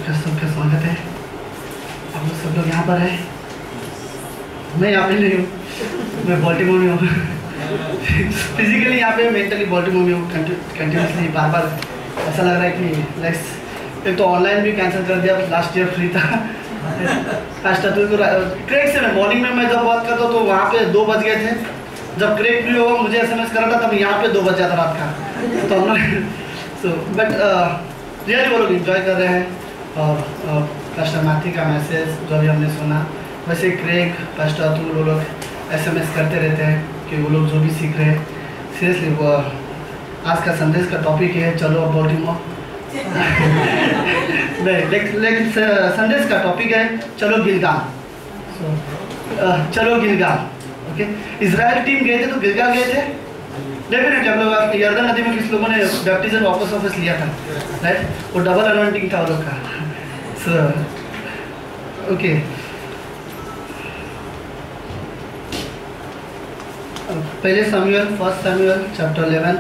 सबका स्वागत है। आप लोग सब लोग यहाँ पर हैं। मैं यहाँ पे नहीं हूँ, मैं बॉल्टिमोर में हूँ। फिजिकली यहाँ पे, मेंटली बॉल्टिमोर में हूँ। कंटिन्यूसली बार बार ऐसा लग रहा है कि एक तो ऑनलाइन भी कैंसिल कर दिया, लास्ट ईयर फ्री था। क्रेक से मॉर्निंग में मैं जब बात करता हूँ तो वहाँ पे 2 बज गए थे। जब क्रेक फ्री होगा मुझे SMS कर रहा था, तब यहाँ पे 2 बज जाता रात का। तो हम लोग बट रियली वो लोग इन्जॉय कर रहे हैं। और पास्टर माथी का मैसेज जो भी हमने सुना, वैसे क्रेक पास्टर अतुल वो लोग SMS करते रहते हैं कि वो लोग जो भी सीख रहे हैं। सीरियसली वो आज का संदेश का टॉपिक है चलो बॉल्टिमोर। लेकिन संदेश का टॉपिक है चलो गिलगाल। चलो गिलगाल। ओके, इजराइल टीम गए थे तो गिलगाल गए थे। डेफिनेटली हम लोग यर्दन नदी में किस लोगों ने बैप्टिज्म वापस लिया था, राइट? वो डबल अनॉइंटिंग था वो लोग का। सो ओके, पहले सैमुएल 1 सैमुएल चैप्टर 11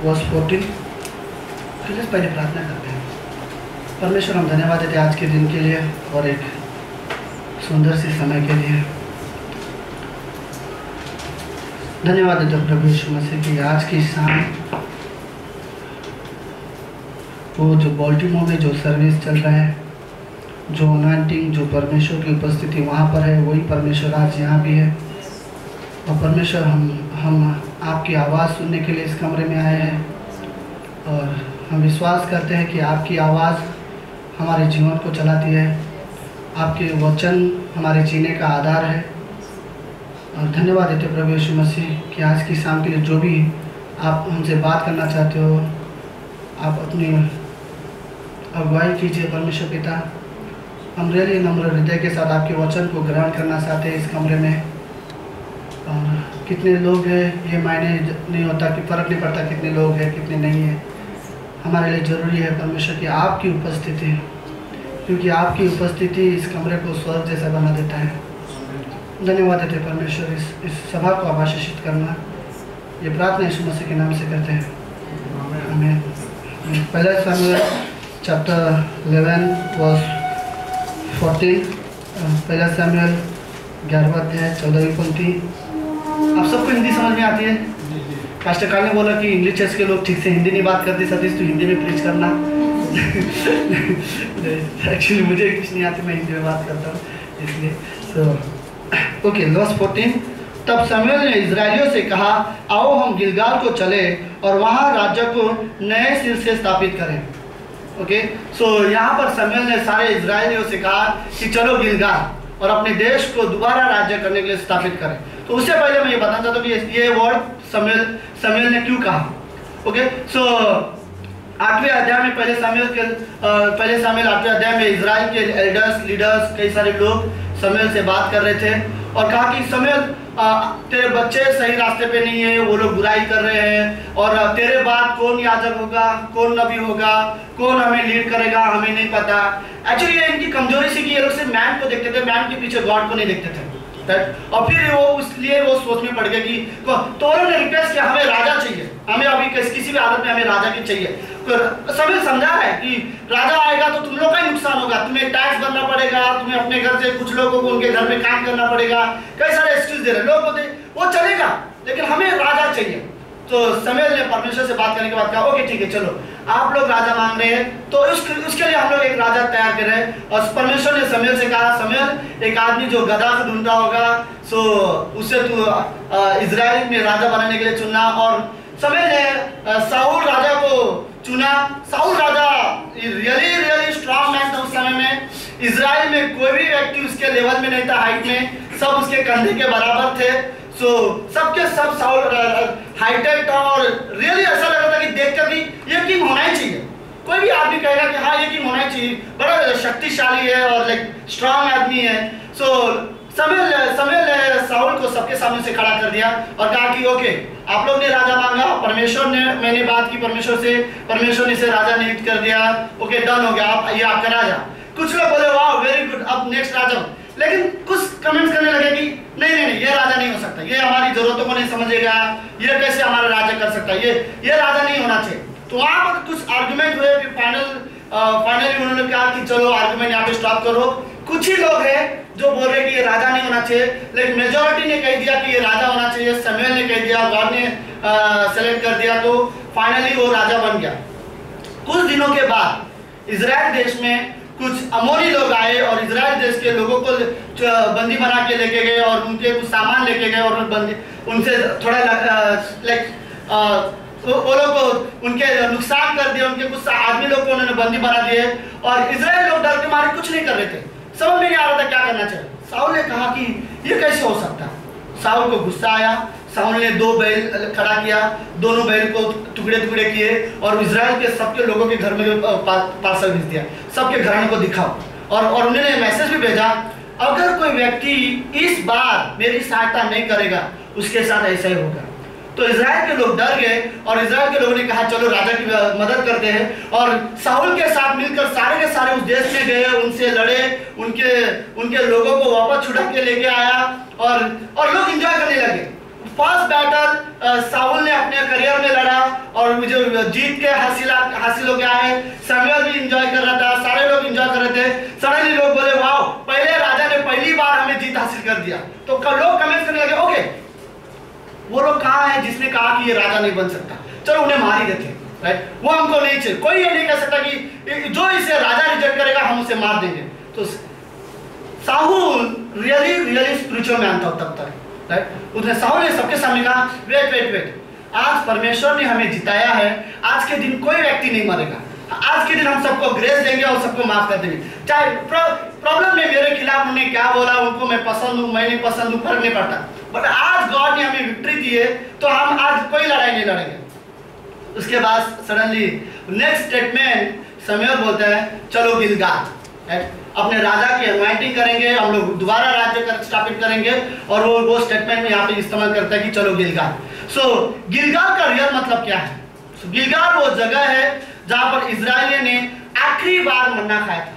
वर्स 14। पहले प्रार्थना करते हैं। परमेश्वर, हम धन्यवाद देते हैं आज के दिन के लिए और एक सुंदर सी समय के लिए। धन्यवाद देते हैं प्रभु यीशु मसीह की आज की शाम वो जो बॉल्टिमोर में जो सर्विस चल रहा है, जो अनॉइंटिंग, जो परमेश्वर की उपस्थिति वहाँ पर है, वही परमेश्वर आज यहाँ भी है। और परमेश्वर हम आपकी आवाज़ सुनने के लिए इस कमरे में आए हैं और हम विश्वास करते हैं कि आपकी आवाज़ हमारे जीवन को चलाती है, आपके वचन हमारे जीने का आधार है। और धन्यवाद देते प्रभु यीशु मसीह कि आज की शाम के लिए जो भी आप हमसे बात करना चाहते हो, आप अपनी अगुवाई कीजिए परमेश्वर पिता। हम रियली नम्र हृदय के साथ आपके वचन को ग्रहण करना चाहते हैं इस कमरे में। और कितने लोग हैं ये मायने नहीं होता, कि फ़र्क नहीं पड़ता कितने लोग हैं कितने नहीं हैं। हमारे लिए ज़रूरी है परमेश्वर की आपकी उपस्थिति, क्योंकि आपकी उपस्थिति इस कमरे को स्वर्ग जैसा बना देता है। धन्यवाद देते परमेश्वर, इस सभा को आप आशीषित करना। ये प्रार्थना यीशु मसीह के नाम से करते हैं, आमीन। पहला सैमुएल चैप्टर 11 वर्स 14। पहला सैमुएल 11वां अध्याय 14वीं पंक्ति। आप सबको हिंदी समझ में आती है? पास्टर काल ने बोला कि इंग्लिश चर्च के लोग ठीक से हिंदी नहीं बात करते। सतीश तू हिंदी में प्रीच करना। एक्चुअली मुझे कुछ नहीं आती, मैं हिंदी में बात करता हूँ इसलिए। Okay, verse 14। तब शमूएल ने इजरायलियों से कहा, आओ हम गिलगाल को चले और वहाँ राज्य को नए सिर से स्थापित करें। ओके, सो यहाँ पर शमूएल ने सारे इजरायलियों से कहा कि चलो गिलगाल और अपने देश को दोबारा राज्य करने के लिए स्थापित करें। तो उससे पहले मैं ये बताना चाहता हूँ कि ये वर्ड शमूएल ने क्यों कहा। ओके, सो 8वें अध्याय में पहले शमूएल 8वें अध्याय में इजराइल के एल्डर्स, लीडर्स, कई सारे लोग शमूएल से बात कर रहे थे और कहा कि शमूएल तेरे बच्चे सही रास्ते पे नहीं है, वो लोग बुराई कर रहे हैं और तेरे बाद कौन याजक होगा, कौन नबी होगा, कौन हमें लीड करेगा, हमें नहीं पता। एक्चुअली ये इनकी कमजोरी सी कि ये लोग सिर्फ मैन को देखते थे, मैन के पीछे गॉड को नहीं देखते थे। और फिर इसलिए वो सोच में पड़ गए कि तो उन्होंने रिक्वेस्ट किया हमें राजा चाहिए, हमें अभी किसी भी हालत में हमें राजा की चाहिए। तो सभी समझा है कि राजा आएगा तो तुम लोग का ही नुकसान होगा, तुम्हें टैक्स भरना पड़ेगा, तुम्हें अपने घर से कुछ लोगों को उनके घर में काम करना पड़ेगा, कई सारे एक्सक्यूज दे रहे लोग बोलते वो चलेगा लेकिन हमें राजा चाहिए। तो शमूएल ने परमेश्वर से बात करने के बाद कहा ओके ठीक है चलो, आप लोग राजा मांग रहे हैं तो उसके लिए हम लोग एक राजा तैयार कर रहे हैं। और परमेश्वर ने शमूएल से कहा, शमूएल एक आदमी जो गधा को ढूंढता होगा सो उसे तू इजराइल में राजा बनाने के लिए चुनना। और शमूएल ने साउल राजा को चुना। साउल राजा रियली स्ट्रांग मैन था उस समय में। इजराइल में कोई भी व्यक्ति उसके लेवल में नहीं था, हाइट में, सब उसके कंधे के बराबर थे। सो सबके सब साउल हाईटेक था और रियली ऐसा लग रहा था कि देखकर कि ये किंग होना ही चाहिए। कोई भी आदमी कहेगा कि हाँ ये किंग होना ही चाहिए, बड़ा शक्तिशाली है और लाइक स्ट्रांग आदमी है। सो शमूएल ने साउल को सबके सामने से खड़ा कर दिया और कहा कि ओके आप लोग ने राजा मांगा, मैंने बात की परमेश्वर से, परमेश्वर ने इसे राजा नियुक्त कर दिया। ओके डन हो गया, ये आपका राजा। कुछ लोग बोले वाह वेरी गुड, अब नेक्स्ट राजा। लेकिन कुछ कमेंट्स करने लगे कि नहीं ये राजा नहीं हो सकता। सकता, ये हमारी जरूरतों को नहीं समझेगा, ये कैसे हमारा राज्य कर सकता है, ये राजा नहीं होना चाहिए। तो वहां पर कुछ आर्गुमेंट हुए, फिर फाइनली उन्होंने कहा कि चलो आर्गुमेंट यहाँ पे स्टॉप करो। कुछ ही लोग हैं जो बोल रहे कि ये राजा नहीं होना चाहिए, लेकिन मेजोरिटी ने कह दिया कि ये राजा होना चाहिए। सैमुएल ने कह दिया, गॉड ने सेलेक्ट कर दिया, तो फाइनली वो राजा बन गया। कुछ दिनों के बाद इजराइल देश में कुछ अमोरी लोग आए और इजराइल देश के लोगों को बंदी बना के लेके गए और उनके कुछ सामान लेके गए और उनसे थोड़ा वो लोग को उनके नुकसान कर दिए, उनके कुछ आदमी लोग को उन्होंने बंदी बना दिए और इजराइल लोग डर के मारे कुछ नहीं कर रहे थे। समझ में नहीं आ रहा था क्या करना चाहिए। शाऊल ने कहा कि ये कैसे हो सकता है। शाऊल को गुस्सा आया, शाऊल ने 2 बैल खड़ा किया, दोनों बैल को टुकड़े टुकड़े किए और इजराइल के सबके लोगों के घर में पार्सल भेज दिया, सबके घराने को दिखाओ। और उन्होंने मैसेज भी भेजा, अगर कोई व्यक्ति इस बार मेरी सहायता नहीं करेगा उसके साथ ऐसा ही होगा। तो इजराइल के लोग डर गए और इजराइल के लोगों ने कहा चलो राजा की मदद करते हैं, और शाऊल के साथ मिलकर सारे के सारे उस देश में गए, उनसे लड़े, उनके लोगों को वापस छुड़ा के लेके आया और लोग एंजॉय करने लगे। फर्स्ट बैटल शाऊल ने अपने करियर में लड़ा और जो जीत के हासिल हो गया है। सैमुएल भी एंजॉय कर रहा था, सारे लोग एंजॉय कर रहे थे। सडनली लोग बोले वाओ, पहले राजा ने पहली बार हमें जीत हासिल कर दिया। तो लोग कमेंट करने लगे, ओके वो लोग कहाँ है जिसने कहा कि ये राजा नहीं बन सकता, चलो उन्हें मार ही देते, राइट। वो हमको नहीं चाहिए, कोई ये नहीं कह सकता कि जो इसे राजा रिजेक्ट करेगा हम उसे मार देंगे। तो शाऊल रियली स्पिरिचुअल मैन था तब तक, राइट। उसने शाऊल ने सबके सामने कहा वेट, आज परमेश्वर ने हमें जिताया है, आज के दिन कोई व्यक्ति नहीं मरेगा, आज के दिन हम सबको ग्रेस देंगे और सबको माफ कर देंगे। चाहे प्रॉब्लम में मेरे खिलाफ उन्होंने क्या बोला, उनको मैं पसंद हूँ मैं नहीं पसंद हूँ, फर्क नहीं पड़ता, बट आज गॉड ने हमें विक्ट्री दी है तो हम आज कोई लड़ाई नहीं लड़ेंगे। उसके बाद सडनली नेक्स्ट स्टेटमेंट सैमुएल बोलता है चलो गिलगाल, अपने राजा की अनवाइंटिंग करेंगे, हम लोग दोबारा राज्य स्थापित करेंगे, और वो स्टेटमेंट में यहाँ पे इस्तेमाल करता है कि चलो गिलगाल। सो गिलगाल का रियल मतलब क्या है? गिलगाल वो जगह है जहाँ पर इजराइलियों ने आखिरी बार मन्ना खाया था,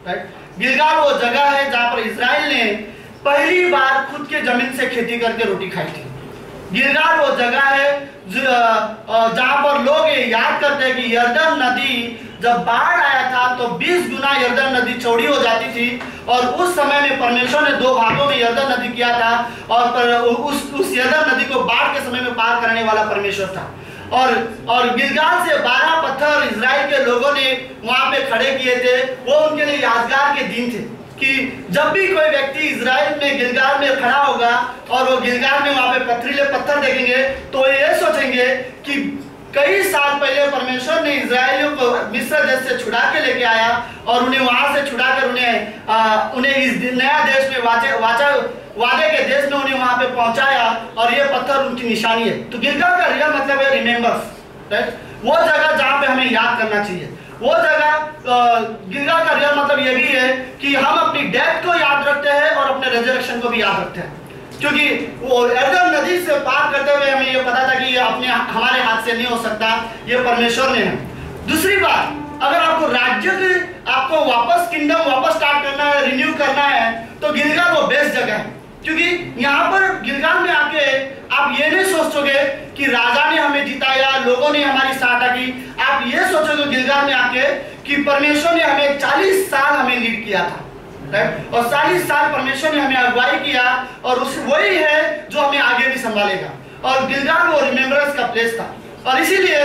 राइट। गिलगाल वो जगह है जहाँ पर इजराइल ने पहली बार खुद के जमीन से खेती करके रोटी खाई थी। गिलगाल वो जगह है जहाँ पर लोग ये याद करते हैं कि यरदन नदी जब बाढ़ आया था तो 20 गुना यरदन नदी चौड़ी हो जाती थी, और उस समय में परमेश्वर ने 2 भागों में यरदन नदी किया था, और उस यरदन नदी को बाढ़ के समय में पार करने वाला परमेश्वर था। और गिलगाल से 12 पत्थर इजराइल के लोगों ने वहां पे खड़े किए थे। वो उनके लिए यादगार के दिन थे कि जब भी कोई व्यक्ति इजराइल में गिलगाल में खड़ा होगा और वो गिलगाल में वहां पे पथरीले पत्थर देखेंगे तो ये सोचेंगे कि कई साल पहले परमेश्वर ने इजराइलियों को मिस्र देश से छुड़ा के लेके आया और उन्हें वहां से छुड़ाकर उन्हें इस नया देश में वादे के देश में उन्हें वहां पे पहुंचाया, और ये पत्थर उनकी निशानी है। तो गिलगाल का रियल मतलब है रिमेम्बर्स, राइट। वो जगह जहाँ पे हमें याद करना चाहिए, वो जगह गिलगाल का रियल मतलब ये भी है कि हम अपनी डेथ को याद रखते हैं और अपने रेजरेक्शन को भी याद रखते हैं, क्योंकि वो यरदन नदी से पार करते हुए हमें ये पता था कि ये हमारे हाथ से नहीं हो सकता, ये परमेश्वर ने है। दूसरी बात, अगर आपको आपको वापस किंगडम वापस स्टार्ट करना है, रिन्यू करना है, तो गिलगाल वो बेस्ट जगह है, क्योंकि यहाँ पर गिलगाल में आके आप ये नहीं सोचोगे कि राजा ने हमें जिताया, लोगों ने हमारी सहायता की। आप ये सोचोगे गिलगाल में आके कि परमेश्वर ने हमें 40 साल हमें लीड किया था, राइट। और 40 साल परमेश्वर ने हमें अगुवाई किया, और वही है जो हमें आगे भी संभालेगा। और गिलगाल वो रिमेम्बरेंस का प्लेस था, और इसीलिए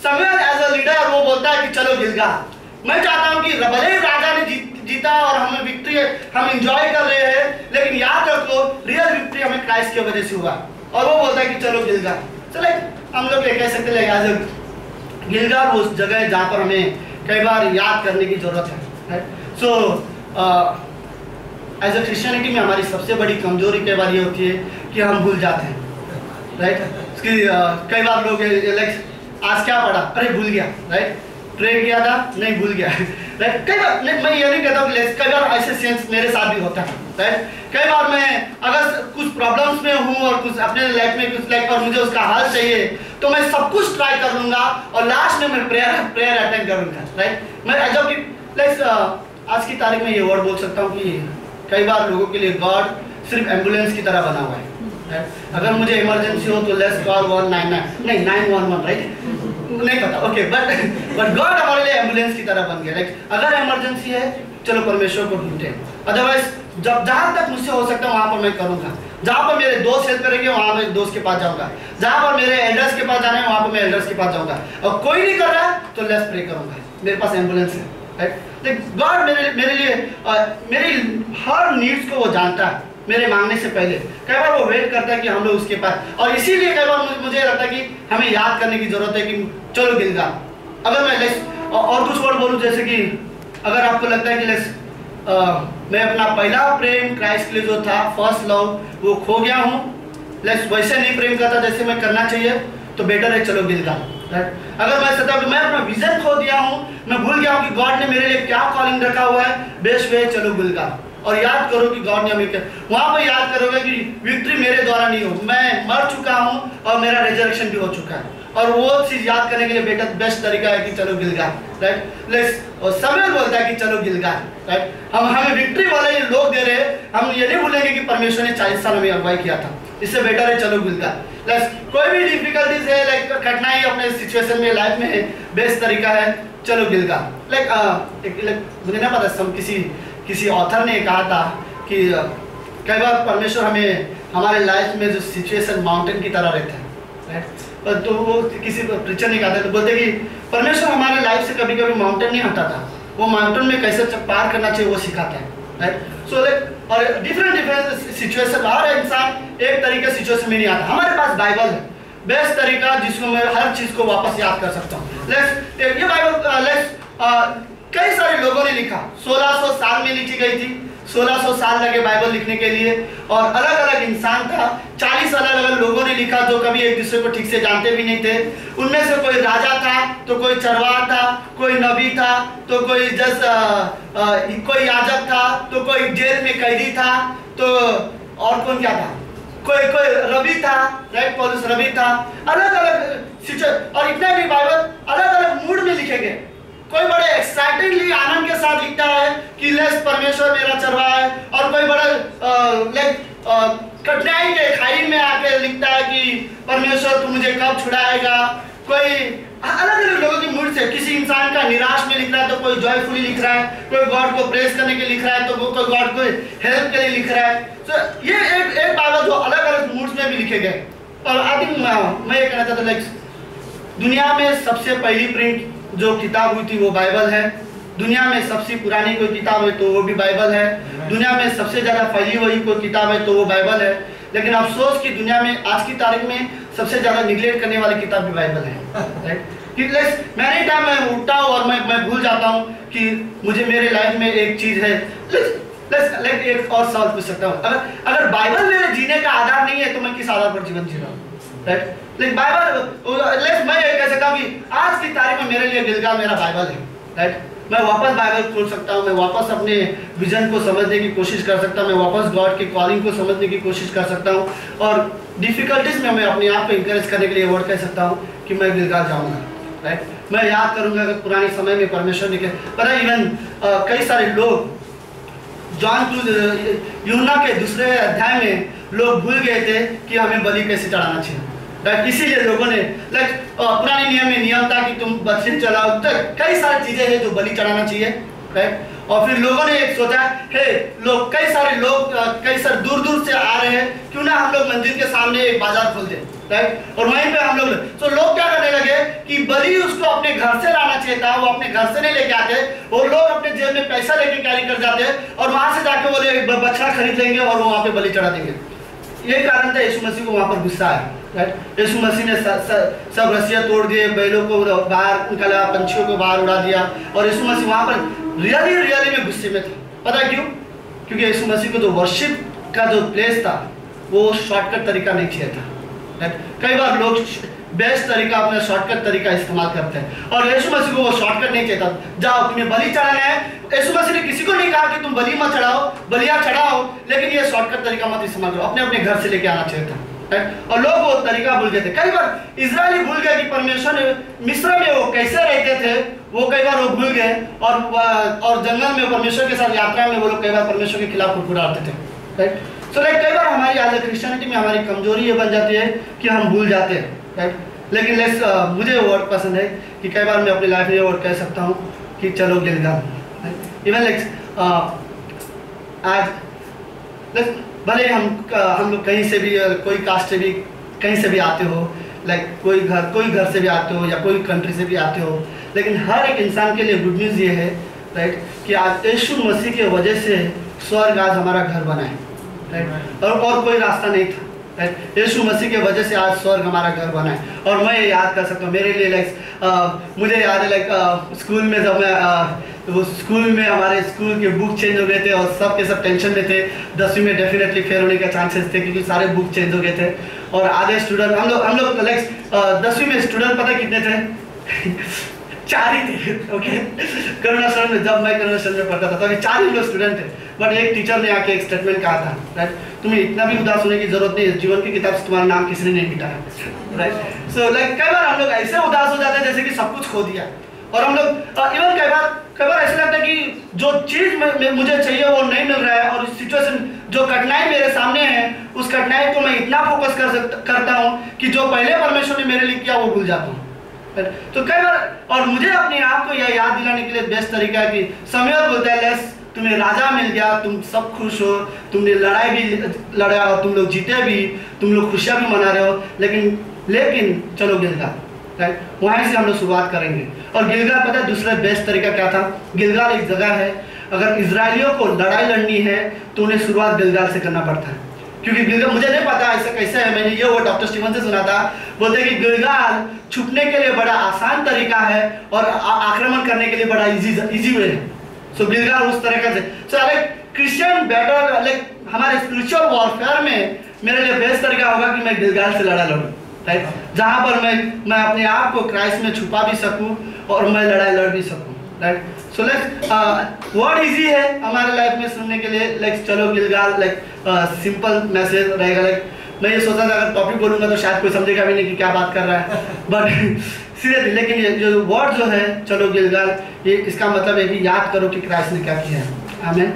सैमुएल एज अ लीडर वो बोलता है कि चलो गिलगाल। मैं चाहता हूँ कि भले ही राजा ने जीता और हमें विक्ट्री हम एंजॉय कर रहे हैं, लेकिन याद रखो रियल विक्ट्री हमें क्राइस्ट की वजह से हुआ। और वो बोलता है कि चलो गिलगाल। चले हम लोग ये कह सकते हैं गिलगाल वो जगह है जहाँ पर हमें कई बार याद करने की जरूरत है। सो एज अ क्रिश्चियनिटी में हमारी सबसे बड़ी कमजोरी कई बार ये होती है कि हम भूल जाते हैं, राइट। कई बार लोग आज क्या पढ़ा, अरे भूल गया, राइट। प्रे किया था, नहीं भूल गया, राइट। कई बार मैं ये नहीं कहता हूँ, कई बार ऐसे सेंस मेरे साथ भी होता है, राइट। कई बार मैं अगर कुछ प्रॉब्लम्स में हूँ और कुछ अपने लाइफ में कुछ और मुझे उसका हल चाहिए, तो मैं सब कुछ ट्राई कर लूंगा और लास्ट में मैं प्रेयर अटेंड करूंगा, राइट। मैं जब आज की तारीख में ये वर्ड बोल सकता हूँ कि कई बार लोगों के लिए गॉड सिर्फ एम्बुलेंस की तरह बना हुआ है, अगर मुझे इमरजेंसी हो तो लेट्स कॉल 199, नहीं 911, राइट, नहीं पता, ओके, बट गॉड हमारे लिए एम्बुलेंस की तरह बन गया। लाइक अगर इमरजेंसी है चलो परमेश्वर को ढूंढते, अदरवाइज जब जहाँ तक मुझसे हो सकता है वहाँ पर मैं करूँगा, जहाँ पर मेरे दोस्त हेल्प करेंगे वहाँ पर दोस्त के पास जाऊँगा, जहाँ पर मेरे एल्डर्स के पास जाना है वहाँ पर मैं एल्डर्स के पास जाऊँगा, और कोई नहीं कर रहा है तो लेट्स प्रे करूँगा, मेरे पास एम्बुलेंस है, राइट। गॉड मेरे लिए मेरी हर नीड्स को वो जानता है मेरे मांगने से पहले। कई बार वो वेट करता है कि हम लोग उसके पास, और इसीलिए कई बार मुझे लगता है कि हमें याद करने की जरूरत है कि चलो गिलगाल। अगर मैं और कुछ वर्ड बोलूँ, जैसे कि अगर आपको लगता है कि मैं अपना पहला प्रेम क्राइस्ट के लिए जो था, फर्स्ट लव, वो खो गया हूँ, वैसे नहीं प्रेम करता जैसे मैं करना चाहिए, तो बेटर है चलो गिलगाल, राइट। अगर मैं सता मैं अपना विजन खो दिया हूँ, मैं भूल गया हूँ कि गॉड ने मेरे लिए क्या कॉलिंग रखा हुआ है, बेस्ट वे चलो गिलगाल, और याद करो कि गॉड ने हमें, वहां पर याद करोगे कि विक्ट्री मेरे द्वारा नहीं हो, मैं मर चुका हूं और मेरा रिजरेक्शन भी हो चुका है, और वो चीज याद करने के लिए बेटा बेस्ट तरीका है कि चलो गिलगाल, राइट। और समय बोलता है कि चलो गिलगाल, राइट। हमें विक्ट्री वाले लोग दे रहे हैं, हम ये नहीं भूलेंगे कि परमेश्वर ने 40 साल में अगुवाई किया था, इससे बेटर है चलो गिलगाल। कोई भी डिफिकल्टीज है, लाइक कठिनाई अपने सिचुएशन में लाइफ में है, बेस्ट तरीका है चलो गिलगाल। लाइक मुझे ना पता, किसी ऑथर ने कहा था कि कई बार परमेश्वर हमें हमारे लाइफ में जो सिचुएशन माउंटेन की तरह रहता है, राइट। तो वो किसी प्रीचर ने कहा था, तो बोलते कि परमेश्वर हमारे लाइफ से कभी कभी माउंटेन नहीं हटाता, वो माउंटेन में कैसे पार करना चाहिए वो सिखाता है, राइट। सो लाइक और डिफरेंट सिचुएशन, हर इंसान एक तरीके सिचुएशन में नहीं आता। हमारे पास बाइबल है, बेस्ट तरीका जिसको मैं हर चीज को वापस याद कर सकता हूँ। ये बाइबल कई सारे लोगों ने लिखा, 1600 साल में लिखी गई थी, 1600 साल लगे बाइबल लिखने के लिए, और अलग अलग इंसान था, 40 अलग अलग लोगों ने लिखा जो कभी एक दूसरे को ठीक से जानते भी नहीं थे। उनमें से कोई राजा था, तो कोई चरवाहा था, कोई नबी था, तो कोई कोई याजक था, तो कोई जेल में कैदी था, तो और कौन क्या था, कोई रवि था, राइट, पौलुस रवि था, अलग अलग सिचुएशन, और इतना भी बाइबल अलग अलग मूड में लिखे गए। कोई बड़े एक्साइटेडली आनंद के साथ लिखता है कि लेस परमेश्वर मेरा चरवाहा है, और कोई बड़ा कठिनाई के खाई में आके लिखता है कि परमेश्वर तू मुझे कब छुड़ाएगा। कोई अलग अलग लोगों की मूड से, किसी इंसान का निराश में लिख रहा है तो कोई जॉयफुली लिख रहा है, कोई गॉड को प्रेस करने के लिख रहा है, तो कोई गॉड को हेल्प के लिए लिख रहा है। तो ये एक बाइबल जो अलग अलग मूड्स में भी लिखे गए। और आई थिंक मैं ये कहना चाहता हूँ, दुनिया में सबसे पहली प्रिंट जो किताब हुई थी वो बाइबल है, दुनिया में सबसे पुरानी कोई किताब है तो वो भी बाइबल है, दुनिया में सबसे ज़्यादा फैली हुई कोई किताब है तो वो बाइबल है। लेकिन अफसोस कि दुनिया में आज की तारीख में सबसे ज़्यादा निगलेक्ट करने वाली किताब भी बाइबल है, राइट। मैनी टाइम मैं उठता हूँ और मैं भूल जाता हूँ कि मुझे मेरे लाइफ में एक चीज़ है। एक और सवाल पूछ सकता हूँ, अगर बाइबल मेरे जीने का आधार नहीं है तो मैं किस आधार पर जीवन जी रहा हूँ, राइट। लेकिन बाइबल, मैं ये कह सकता हूँ कि आज की तारीख में मेरे लिए गिलगाल मेरा बाइबल है, राइट। मैं वापस बाइबल खोल सकता हूँ, मैं वापस अपने विजन को समझने की कोशिश कर सकता हूँ, मैं वापस गॉड के कॉलिंग को समझने की कोशिश कर सकता हूँ, और डिफिकल्टीज में मैं अपने आप को इंकरेज करने के लिए वर्ड कह सकता हूँ कि मैं गिलगाल जाऊँगा, राइट। मैं याद करूँगा अगर पुराने समय में परमेश्वर ने पता, इवन कई सारे लोग यूहन्ना के दूसरे अध्याय में लोग भूल गए थे कि हमें बलि कैसे चढ़ाना चाहिए, राइट। इसीलिए लोगों ने पुराने नियम में नियम था कि तुम बछड़ी चलाओ, तो कई सारी चीजें हैं जो बलि चढ़ाना चाहिए, राइट। और फिर लोगों ने एक सोचा, हे लोग, कई सारे लोग कई सारे दूर दूर से आ रहे हैं, क्यों ना हम लोग मंदिर के सामने एक बाजार खोल दें, राइट। और वहीं पे हम लोग तो लोग क्या करने लगे कि बलि उसको अपने घर से लाना चाहिए था, वो अपने घर से नहीं लेके आते, वो लोग अपने जेब में पैसा लेके कैरी कर जाते और वहां से जाके वो बछड़ा खरीद लेंगे और वहां पे बलि चढ़ा देंगे। ये कारण था यीशु मसीह को वहां पर गुस्सा आया, राइट। यीशु मसीह ने सब रस्सियां तोड़ दिए, बैलों को बाहर निकाला, पंछियों को बाहर उड़ा दिया, और यीशु मसीह वहां पर रियली में गुस्से में था। पता क्यों? क्योंकि यीशु मसीह को जो वर्शिप का जो प्लेस था वो शॉर्टकट तरीका नहीं चाहिए था, राइट। कई बार लोग बेस्ट तरीका, अपना शॉर्टकट तरीका इस्तेमाल करते हैं, और यीशु मसीह को वो शॉर्टकट नहीं चाहिए था। जाओ तुम्हें बलि चढ़ाना है, यीशु मसीह ने किसी को नहीं कहा कि तुम बलि मत चढ़ाओ, बलियां चढ़ाओ, लेकिन ये शॉर्टकट तरीका मत इस्तेमाल करो, अपने अपने घर से लेके आना चाहिए था, राइट। और लोग वो तरीका भूल गए थे। कई बार इजरायली भूल गए कि परमेश्वर ने मिस्र में वो कैसे रहते थे, वो कई बार वो भूल गए, और जंगल में परमेश्वर के साथ यात्रा में वो लोग कई बार परमेश्वर के खिलाफ फुटफुटाते थे, राइट। सो लाइक कई बार हमारी आज क्रिश्चियनिटी में हमारी कमजोरी ये बन जाती है कि हम भूल जाते हैं, राइट। लेकिन मुझे वर्ड पसंद है कि कई बार मैं अपनी लाइफ में ये वर्ड कह सकता हूँ कि चलो गिलगाल। इवन लाइक आज भले हम लोग कहीं से भी, कोई कास्ट से भी, कहीं से भी आते हो, लाइक कोई घर से भी आते हो या कोई कंट्री से भी आते हो, लेकिन हर एक इंसान के लिए गुड न्यूज़ ये है, राइट, कि आज यीशु मसीह की वजह से स्वर्ग आज हमारा घर बना है, राइट। और कोई रास्ता नहीं था, राइट। यीशु मसीह की वजह से आज स्वर्ग हमारा घर बना है। और मैं ये याद कर सकता हूँ, मेरे लिए लाइक मुझे याद है लाइक स्कूल में जब मैं वो स्कूल में हमारे स्कूल के बुक चेंज हो गए थे और सब के सब टेंशन में थे। 10वीं में डेफिनेटली फेल होने का चांसेस थे क्योंकि सारे बुक चेंज हो गए थे। और आधे स्टूडेंट हम लोग लाइक 10वीं में स्टूडेंट पता कितने थे? 4 ही थे, ओके। करुणाश्रम में जब मैं करुणाश्रम में पढ़ता था तभी 4 ही लोग स्टूडेंट थे। बट एक टीचर ने आके एक स्टेटमेंट कहा था, राइट, तुम्हें इतना भी उदास होने की जरूरत नहीं है, जीवन की किताब से तुम्हारा नाम किसी ने नहीं मिटाया, राइट। सो लाइक कई बार हम लोग ऐसे उदास हो जाते हैं जैसे कि सब कुछ खो दिया। और हम लोग इवन कई बार ऐसा लगता है कि जो चीज़ मुझे चाहिए वो नहीं मिल रहा है, और सिचुएशन जो कठिनाई मेरे सामने है उस कठिनाई को मैं इतना फोकस करता हूँ कि जो पहले परमेश्वर ने मेरे लिए किया वो भूल जाता हूँ। तो कई बार, और मुझे अपने आप को यह याद दिलाने के लिए बेस्ट तरीका है कि समूएल बोलता है, लेस तुम्हें राजा मिल गया, तुम सब खुश हो, तुमने लड़ाई भी लड़ा और तुम लोग जीते भी, तुम लोग खुशियाँ भी मना रहे हो, लेकिन चलो गिलगाल, राइट, वहीं से हम लोग शुरुआत करेंगे। और गिलगाल पता है दूसरा बेस्ट तरीका क्या था? गिलगाल एक जगह है, अगर इजरायलियों को लड़ाई लड़नी है तो उन्हें शुरुआत गिलगाल से करना पड़ता है। क्योंकि गिलगाल, मुझे नहीं पता ऐसा कैसे है, मैंने ये वो डॉक्टर स्टीवन से सुना था, बोलते हैं कि गिलगाल छुपने के लिए बड़ा आसान तरीका है और आक्रमण करने के लिए बड़ा इजी वे है। सो गिलगाल उस तरीके से, so like Christian battle, like हमारे स्पिरिचुअल वॉरफेयर में मेरे लिए बेस्ट तरीका होगा कि मैं गिलगाल से लड़ा लड़ूं, राइट, जहाँ पर मैं अपने आप को क्राइस्ट में छुपा भी सकूं और मैं लड़ाई लड़ भी सकूं, right. So like word easy है हमारे लाइफ में सुनने के लिए, लाइक चलो गिलगाल, लाइक सिंपल मैसेज रहेगा। लाइक मैं ये सोचा था अगर टॉपिक बोलूँगा तो शायद कोई समझेगा भी नहीं कि क्या बात कर रहा है, बट सीरियसली, लेकिन ये जो वर्ड जो है चलो गिलगाल, ये इसका मतलब है कि याद करो कि क्राइस्ट ने क्या किया है। आमीन।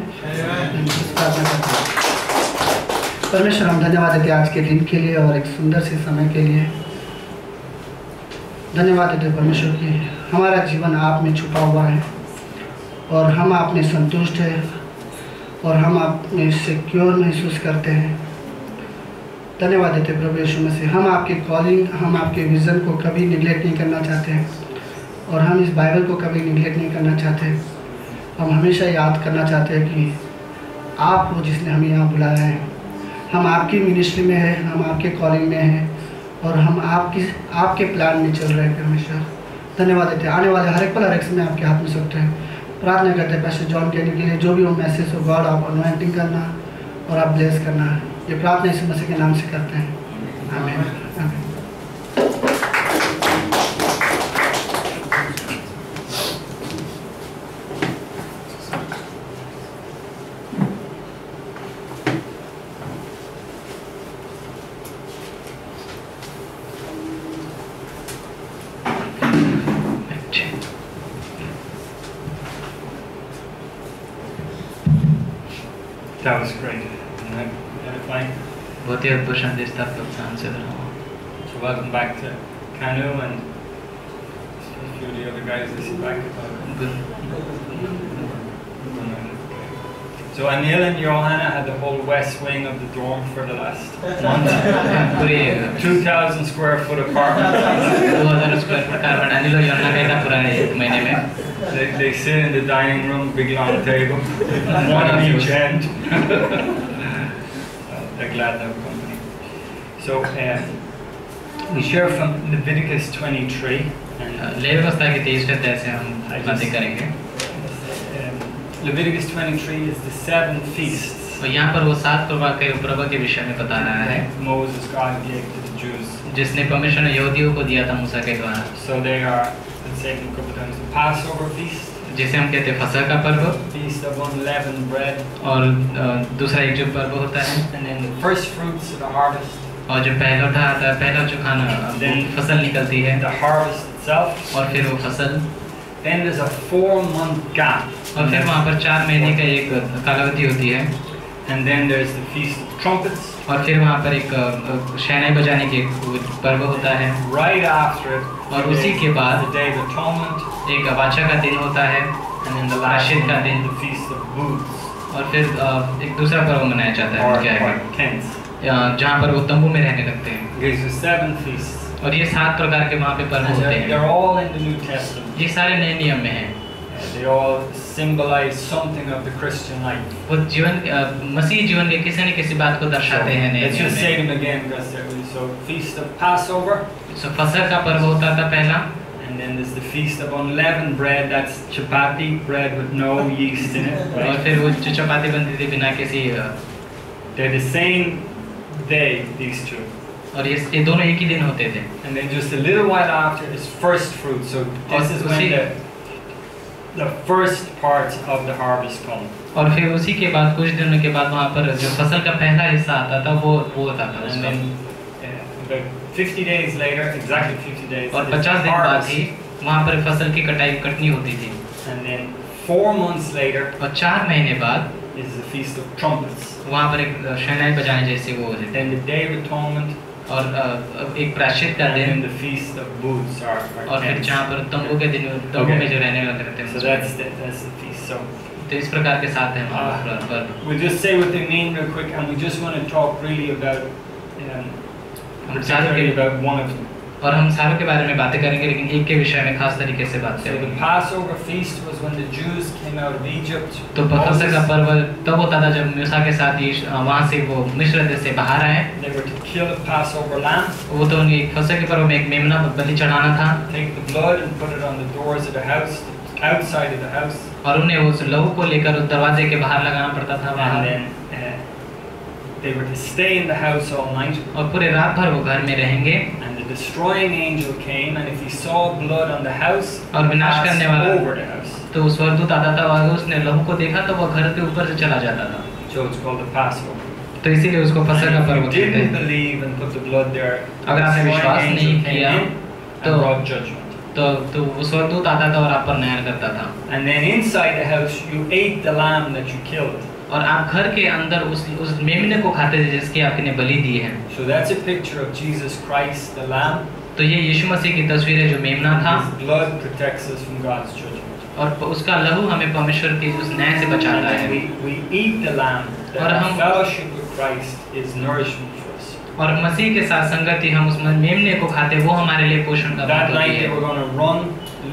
परमेश्वर हम धन्यवाद देते आज के दिन के लिए और एक सुंदर से समय के लिए। धन्यवाद देते परमेश्वर कि हमारा जीवन आप में छुपा हुआ है और हम आप में संतुष्ट हैं और हम आप में सिक्योर महसूस करते हैं। धन्यवाद देते प्रभु यीशु मसीह, हम आपके कॉलिंग, हम आपके विज़न को कभी निगलेक्ट नहीं करना चाहते हैं और हम इस बाइबल को कभी निगलेक्ट नहीं करना चाहते। हम हमेशा याद करना चाहते हैं कि आप हो जिसने हमें यहाँ बुलाया है, हम आपकी मिनिस्ट्री में हैं, हम आपके कॉलिंग में हैं और हम आपके प्लान में चल रहे हैं। परमेश्वर धन्यवाद देते हैं, आने वाले हर एक पल हर एक समय आपके हाथ में सौंपते हैं। प्रार्थना करते हैं पैसे जॉन कहने के लिए, जो भी वो मैसेज हो गॉड आप अनॉइंटिंग करना और आप ब्लेस करना, ये प्रार्थना यीशु मसीह के नाम से करते हैं। आमीन, आमीन। That was great. Edifying. बहुत ही अद्भुत संदेश था प्रोत्साहन से भरा। So welcome back to Kanu and a few of the other guys I see back. So Anil and Johanna had the whole west wing of the dorm for the last month. 2,000 square foot apartment. 2000 square foot का अनिल और योहाना का था पूरा एक महीने में। They sit in the dining room, big long table, one on each end. They're glad to have company. So we share from Leviticus 23. Levy पुस्तक के 23 अध्याय से हम बातें करेंगे। Leviticus 23 is the 7 feasts. और यहाँ पर वो 7 पर्वों के विषय में बता रहा है। Moses God gave to the Jews. जिसने परमेश्वर ने यहूदियों को दिया था मूसा के द्वारा। So they are, let's say, a couple times, the Passover feast. जिसे हम कहते हैं फसह का पर्व। Feast of unleavened bread. और दूसरा एक जो पर्व होता है। And then the first fruits of the harvest. और जो पहला जो खाना फसल निकलती है। The harvest itself. और फिर वो फसल। Then there's a 4-month gap. और फिर वहाँ पर 4 महीने का एक कालावधि होती है। And then there's the Feast of Trumpets. और फिर वहाँ पर एक शहनाई बजाने की एक पर्व होता है। Right after it, और उसी के बाद the Day of Atonement, एक वाचा का दिन होता है, and then the last प्रायश्चित का one, दिन, the Feast of Booths, और फिर एक दूसरा पर्व मनाया जाता है, क्या है, or tents. जहाँ पर वो तंबू में रहने लगते हैं। There's the 7 feasts. और ये 7 प्रकार के वहाँ पे पर्व And होते हैं। they're all in the New Testament. ये सारे नए नियम में हैं। They all symbolize something of the Christian life. वो जीवन मसीही जीवन के किसी न किसी बात को दर्शाते हैं नए Let's नियम just say में। them again because so Feast of Passover. So फसह का पर्व होता था पहला। And then there's the Feast of Unleavened Bread. That's chapati bread with no yeast in it. Right? और फिर वो जो चपाती बनती थी बिना किसी They're the same day, these two. और ये दोनों एक ही दिन होते थे। And then just a little while after is first fruit. So this is when the first part of the harvest come. और फिर उसी के बाद कुछ दिनों के बाद वहाँ पर जो फसल का पहला हिस्सा आता था वो होता था। And then about 50 days later, exactly 50 days. और 50 दिन बाद ही वहाँ पर फसल की कटाई कटनी होती थी। And then 4 months later, और 4 महीने बाद is the Feast of Trumpets. वहाँ पर एक शहनाई बजाने जैसे वो होते थे। Then the Day of Atonement. और एक प्रायश्चित का दिन। And the Feast of Booths are और फिर जहाँ पर तंबू के दिन तंबू में जो रहने लगे रहते हैं। So that's the feast. So. तो इस प्रकार के साथ हैं वहाँ पर। We'll just say what they mean real quick, and we just want to talk really about particularly about one of them. और हम सारों के बारे में बातें करेंगे लेकिन एक के विषय में खास तरीके से बात करेंगे। So the Passover feast was when the Jews came out of Egypt. तो फसह का पर्व तब होता था जब मूसा के साथ वहाँ से वो मिस्र देश से बाहर आए। They were to kill a Passover lamb. वो तो उनके फसह के पर्व में एक मेमना बलि चढ़ाना था। Take the blood and put it on the doors of the house, outside of the house. और उन्हें उस लहू को लेकर उस दरवाजे के बाहर लगाना पड़ता था And then they were to stay in the house all night. और पूरे रात भर वो घर में रहेंगे। And the destroying angel came, and if he saw blood on the house, और विनाश करने वाला over the house. तो स्वर्गदूत आता था और उसने लहू को देखा तो वो घर के ऊपर से चला जाता था। So it's called the Passover. तो इसीलिए उसको फसह का पर्व कहते हैं। Didn't believe and put the blood there. अगर आपने विश्वास नहीं किया तो brought judgment. तो वो स्वर्गदूत आता था और आप पर न्याय करता था। And then inside the house you ate the lamb that you killed. और आप घर के अंदर उस मेमने को खाते थे जिसकी आपने बलि दी है। So that's a picture of Jesus Christ, the Lamb. तो ये यीशु मसीह की तस्वीर है जो मेमना था। His blood protects us from God's judgment. और उसका लहू हमें परमेश्वर के उस न्याय से बचाता है। We eat the lamb. और हम fellowship with Christ is nourishment for us. और मसीह के साथ संगति हम उस मेमने को खाते वो हमारे लिए पोषण का बात होती That night they है। were going to run,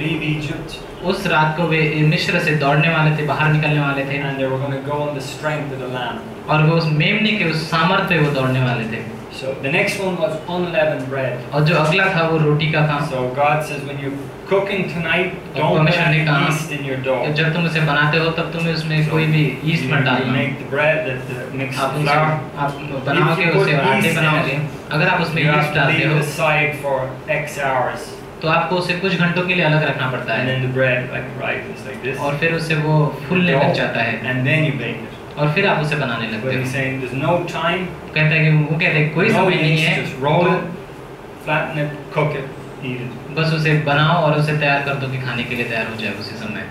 leave Egypt. उस रात को वे मिस्र से दौड़ने वाले थे, बाहर निकलने वाले थे। And they were going to go on the strength of the lamb. और वो उस मेमने के उस सामर्थ्य पे वो दौड़ने वाले थे। So the next one was unleavened bread. और जो अगला था वो रोटी का था। So God says when you're cooking tonight, don't put any yeast in your dough. जब तुम उसे बनाते हो तब तुम उसमें कोई भी यीस्ट मत डालना। Make the bread, the mixed flour. आप बनाओगे उसे आटे बनाओगे। अगर आप उसमें यीस्ट डालते हो, leave it aside for X hours. तो आपको उसे कुछ घंटों के लिए अलग रखना पड़ता है। And then the bread rises like this. और फिर उसे वो फूलने लग जाता है। And then you bake it. और फिर आप उसे बनाने लगते But हो। he's saying there's no time. कहता है कि वो कहते हैं कोई समय नहीं है। Just roll it, flatten it, cook it, eat it. बस उसे बनाओ और उसे तैयार कर दो कि खाने के लिए तैयार हो जाए उसी समय।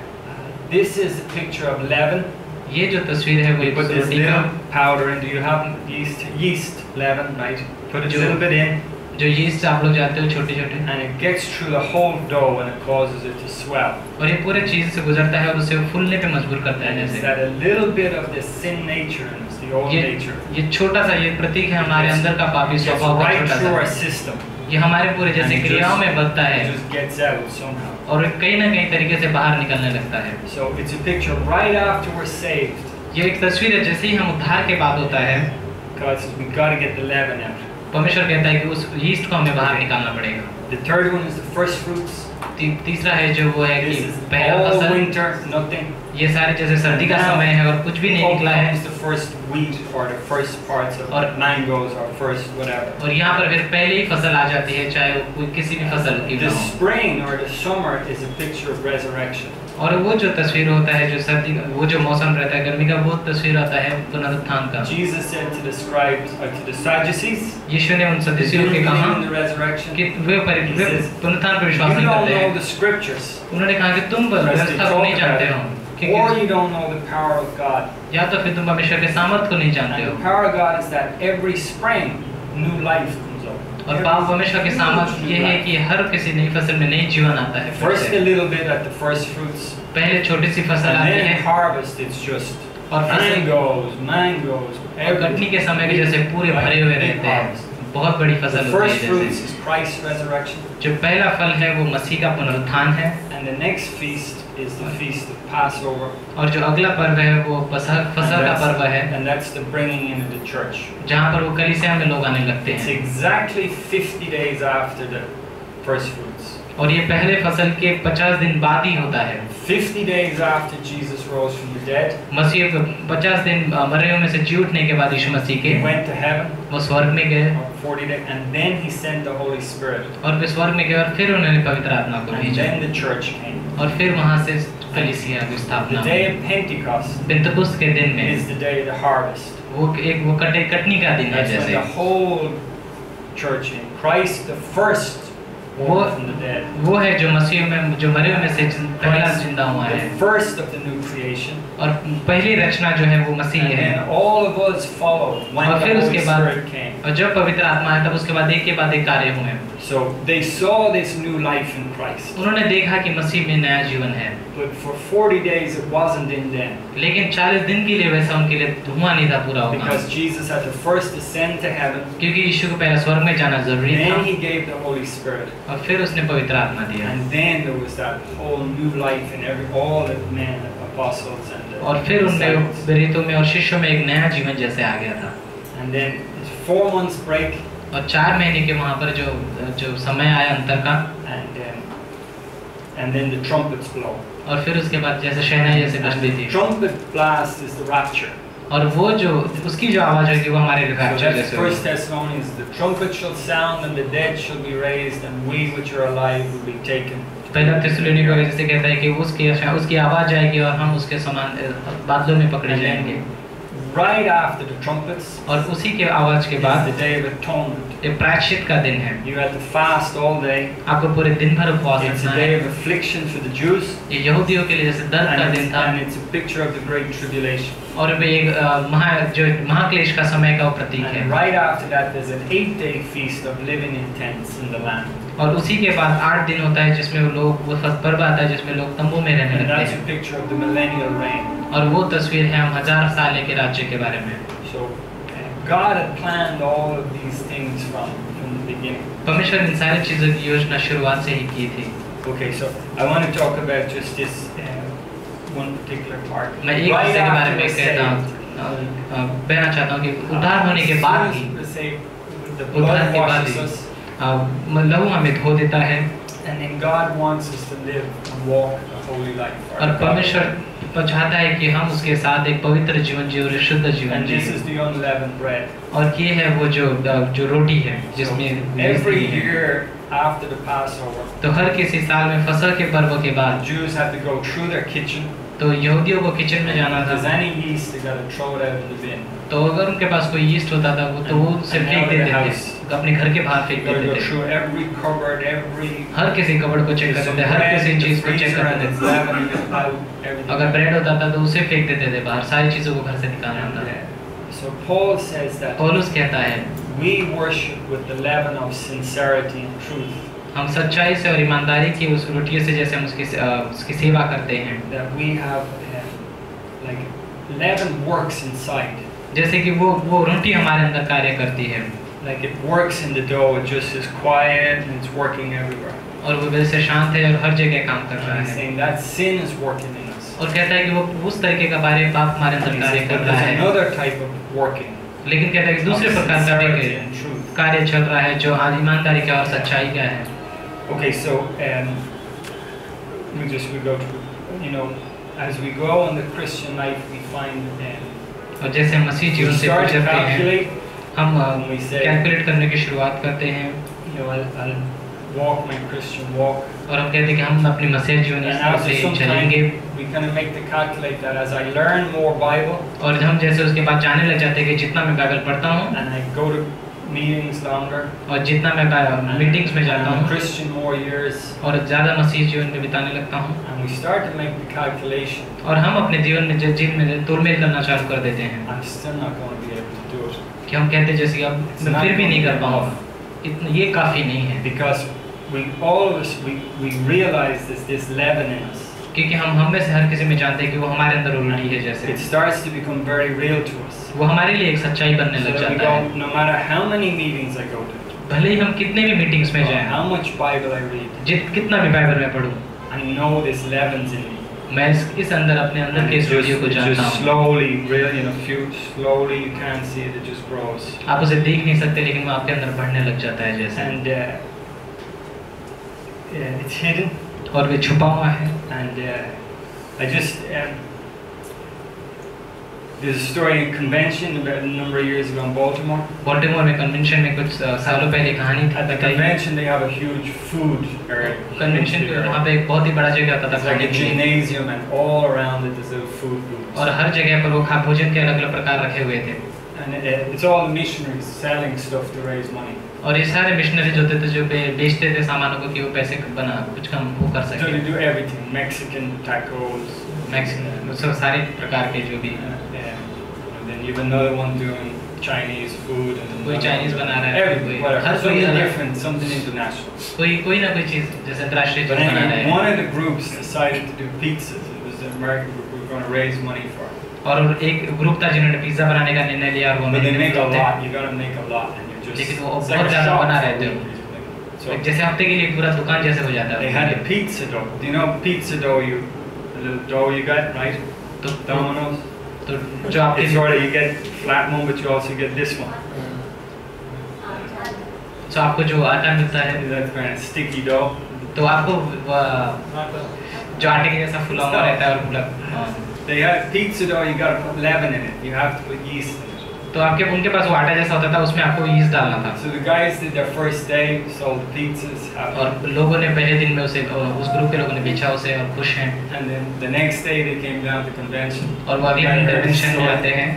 This is a picture of leaven. ये जो तस्वीर है वो You एक put this रोटी का little powder in. Do you have yeast leaven, right? Put it a little bit in. जो यीस्ट आप लोग जाते हो छोटे छोटे। And it gets through the whole dough and it causes it to swell. और ये पूरे चीज से गुजरता है और उसे फूलने पे मजबूर करता है And it's जैसे। got a little bit of the sin nature in us, the old nature. ये छोटा सा ये प्रतीक है हमारे अंदर का पापी स्वभाव का right छोटा through our सा। system. ये हमारे पूरे जैसे क्रियाओं में बदता है। It just gets out somehow. और कहीं ना कहीं तरीके से बाहर निकलने लगता है। So it's a picture right after we're saved. ये एक तस्वीर है जैसे ही हम उद्धार के बाद होता है। God says we got to get the leaven out. परमेश्वर कहता है कि उस यीस्ट को हमें बाहर निकालना पड़ेगा। The third one is the first fruits. तीसरा है जो वो है कि This is पहला all फसल। winter, nothing. ये सारे जैसे सर्दी का समय है और कुछ भी नहीं निकला है। Comes the first wheat or the first parts of और mangoes or first whatever. और यहाँ पर फिर पहले ही फसल आ जाती है चाहे वो कोई किसी भी फसल की The ना हो। spring or the summer is a picture of resurrection. और वो जो तस्वीर होता है जो सर्दी का वो जो मौसम रहता है गर्मी का वो तस्वीर आता है पुनरुत्थान का। Jesus said to the scribes or to the Sadducees, यीशु ने उन सदस्यों के कहा in the resurrection, कि वे पुनरुत्थान पर विश्वास you नहीं don't करते know हैं। the scriptures. उन्होंने कहा कि तुम व्यवस्था को नहीं जानते हो। or you don't know the power of God. या तो फिर तुम परमेश्वर के सामर्थ को नहीं And जानते the हो। power of God is that every spring new life comes out. और पाप परमेश्वर के सामर्थ ये है कि हर किसी नई फसल में नई जीवन आता है। First a little bit at the first fruits, पहले छोटी सी फसल and आती then है harvest it's just और फसल mangoes, और कटनी के समय के जैसे पूरे भरे हुए रहते हैं, बहुत बड़ी फसल The होती first है fruits जैसे। is Christ's resurrection, जो पहला फल है वो मसीह का पुनरुत्थान है and the next feast is the feast of Passover, और जो अगला पर्व है वो फसल का पर्व है and that's the bringing into the church. जहाँ पर वो कलीसिया में लोग आने लगते It's हैं। exactly 50 days after the first fruits. और ये पहले फसल के 50 दिन बाद ही होता है। 50 days after Jesus rose from the dead, मसीह 50 दिन मरे हुए में से जी उठने के बाद यीशु मसीह के he went to heaven, वो स्वर्ग में गए or 40 days, and then he sent the Holy Spirit, और फिर स्वर्ग में गए और फिर उन्होंने पवित्र आत्मा को and भेजा then the church came. और फिर वहाँ से कलीसिया की स्थापना The day हुई। of Pentecost पिंतकुस्त के दिन में is the day of the harvest. वो कटनी का दिन है That's when जैसे the whole church in Christ, the first one from the dead, वो है जो मसीह में जो मरे हुए में से पहला जिंदा हुआ है the first of the new creation, और पहली रचना जो है वो मसीह and है then all of us followed when और the फिर Holy उसके बाद Spirit came. और जब पवित्र आत्मा आया तब उसके बाद एक के बाद एक कार्य हुए। So they saw this new life in Christ, उन्होंने देखा कि मसीह में नया जीवन है, but for 40 days it wasn't in them, लेकिन 40 दिन के लिए वैसा उनके लिए हुआ नहीं था पूरा होगा, because Jesus had to first ascend to heaven, क्योंकि यीशु को पहले स्वर्ग में जाना जरूरी था then he gave the Holy Spirit, और फिर उसने पवित्र आत्मा दिया and then there was that whole new life in all the men, apostles, and the और फिर उनमें disciples. प्रेरितों में और शिष्यों में एक नया जीवन जैसे आ गया था। And then it's 4 months break, और 4 महीने के वहाँ पर जो समय आया अंतर का, and then the trumpets blow. और फिर उसके बाद जैसे शहनाई जैसे बजती थी Trumpet blast is the rapture. और वो जो उसकी जो आवाज होगी वो हमारे So रैप्चर that's जैसे 1 होगी। Thessalonians, the trumpet shall sound and the dead shall be raised and we which are alive will be taken. पहला थिस्सलुनीकियों का जैसे कहता है कि उसकी आवाज आएगी और हम उसके समान बादलों में पकड़े जाएंगे। Right after the trumpets और उसी के आवाज के is बाद the day of atonement. ये प्रायश्चित का दिन है। You have to fast all day. आपको पूरे दिन भर उपवास It's a रखना day है। of affliction for the Jews, ये यहूदियों के लिए जैसे दर्द का दिन था and it's a picture of the great tribulation. और वे एक महाक्लेश का समय का प्रतीक है। And right after that there's an 8-day feast of living in tents in the land. और उसी के बाद 8 दिन होता है जिसमें वो पर्व आता है जिसमें लोग तंबू में रहने And लगते that's a हैं picture of the millennial reign. और वो तस्वीर है हम 1000 साल के राज्य के बारे में। So God had planned all of these things from the beginning. परमेश्वर इन सारी चीजों की योजना शुरुआत से ही की थी। Okay, so I want to talk about just this one particular part. मैं एक हिस्से के बारे में कहना चाहता हूँ कि उद्धार होने के बाद ही the उद्धार blood के बाद washes ही us, लहू हमें धो देता है and then God wants us to live and walk a holy life. और परमेश्वर चाहता है कि हम उसके साथ एक पवित्र जीवन जिए और शुद्ध जीवन And this जिए is the unleavened bread. और ये है वो जो रोटी है जिसमें Every year after the Passover, तो हर किसी साल में फसल के पर्व के the बाद Jews had to go through their kitchen. तो यहूदियों को किचन में जाना If there's था any yeast, they got to throw it out in the bin. तो अगर उनके पास कोई यीस्ट होता था तो वो उसे फेंक देते थे अपने घर के बाहर फेंक You got to देते go थे through every cupboard, every हर किसी कपड़ को चेक there's करते some थे हर bread किसी in the चीज को चेक freezer and करते it's थे leavening it out, everything. अगर ब्रेड होता था तो उसे फेंक देते थे बाहर सारी चीजों को घर से निकालना And, था so Paul says that पौलुस कहता है we worship with the leaven of sincerity and truth. हम सच्चाई से और ईमानदारी की उस रोटी से जैसे हम उसकी सेवा करते हैं That we have like leaven works inside. जैसे कि वो रोटी हमारे अंदर कार्य करती है Like it works in the dough, it just is quiet and it's working everywhere. और वो वैसे शांत है और हर जगह काम कर रहा And he's है saying that sin is working in us. और कहता है कि वो उस तरीके का पाप हमारे And अंदर he कार्य says, कर but रहा there's है another type of working. लेकिन कहता है कि दूसरे of प्रकार का sincerity भी and truth. कार्य चल रहा है जो ईमानदारी का और सच्चाई का है Okay, so we go to, you know, as we go in the Christian life, we find और जैसे हम मसीह we जीवन से start to गुजरते हैं calculate. हम when we say, कैलकुलेट करने की शुरुआत करते हैं you know, I'll walk my Christian walk. और हम कहते हैं कि हम अपनी मसीह जीवन And after से some चलेंगे time, we kind of make the calculate that as I learn more Bible और हम जैसे उसके बाद जानने लग जाते हैं कि जितना मैं बाइबल पढ़ता हूँ and I go to meetings longer, और जितना मैं मीटिंग्स में जाता and हूँ Christian more years, और ज़्यादा मसीह जीवन में बिताने लगता हूँ, and we start to make the calculation, और हम अपने जीवन में जीवन में तुलमेल करना चालू कर देते हैं I'm still not going to be able to do it. कि हम कहते हैं जैसे कि अब मैं फिर भी नहीं कर पाऊँगा, इतना ये काफ़ी नहीं है, Because we always we realize this leaven in us. क्योंकि हम में से हर किसी में जानते हैं कि वो हमारे अंदर उलटी है जैसे It starts to become very real to us. वो हमारे लिए एक सच्चाई बनने So लग that we जाता है, go, no matter how many meetings I go to, भले ही हम कितने भी मीटिंग्स में or जाएं, how much Bible I read, कितना भी बाइबल में पढूं, I know this leavens in me. मैं इस अंदर अपने अंदर And के इस वीडियो को it जानता just हूँ, slowly, really, slowly you can't see it, it just grows. आप उसे देख नहीं सकते लेकिन वो आपके अंदर बढ़ने लग जाता है जैसे, And it's hidden. और वे छुपा हुआ है। And I just there's a story in convention about a number of years ago in Baltimore. Baltimore में कन्वेंशन में कुछ सालों पहले कहानी थी At the बताई। convention they have a huge food area. Convention वहाँ पे एक बहुत ही बड़ा जगह होता था It's like खाने a के लिए, gymnasium and all around it is little food booths. और हर जगह पर वो भोजन के अलग अलग प्रकार रखे हुए थे, And it's all missionaries selling stuff to raise money. और ये सारे मिशनरीज होते थे जो बेचते थे सामानों को कि वो पैसे बना कुछ कम वो कर So सके, they do everything, Mexican tacos. Maximum सब सारे प्रकार के जो भी, And then you have another one doing Chinese food. And कोई चाइनीज बना रहा है, everything, कोई whatever. हर कोई Something अलग, different, something international. कोई ना कोई चीज जैसे अंतर्राष्ट्रीय But चीज बना anyway, रहा one है, of the groups decided to do pizzas. It was the American group. We were going to raise money for it. और एक ग्रुप था जिन्होंने पिज्जा बनाने का निर्णय लिया और वो But they make a थे, lot. You gotta make a lot, and you're just. लेकिन वो it's बहुत like a ज़्यादा shop बना for रहे थे, people. So जैसे हफ्ते के लिए पूरा दुकान जैसे हो जाता they है। had the pizza dough. Do you know pizza dough? The little dough you get, right? तो Domino's. तो जो आपके It's sort of you get flat one, but you also get this one. तो आपको जो आटा मिलता है, That kind of sticky dough. तो आपको जो आटे के जैसा फूला हुआ रहता है और पूरा, They had pizza dough. You gotta put leaven in it. You have to put yeast in it. तो उनके पास वो आटा जैसा होता था, उसमें आपको यीस्ट डालना था, So the guys did their first day, sold pizzas, happy. और लोगों ने पहले दिन में उसे उस ग्रुप के लोगों ने बेचा उसे और खुश हैं, And then the next day they came down to convention. और वो अगले दिन कन्वेंशन में आते हैं,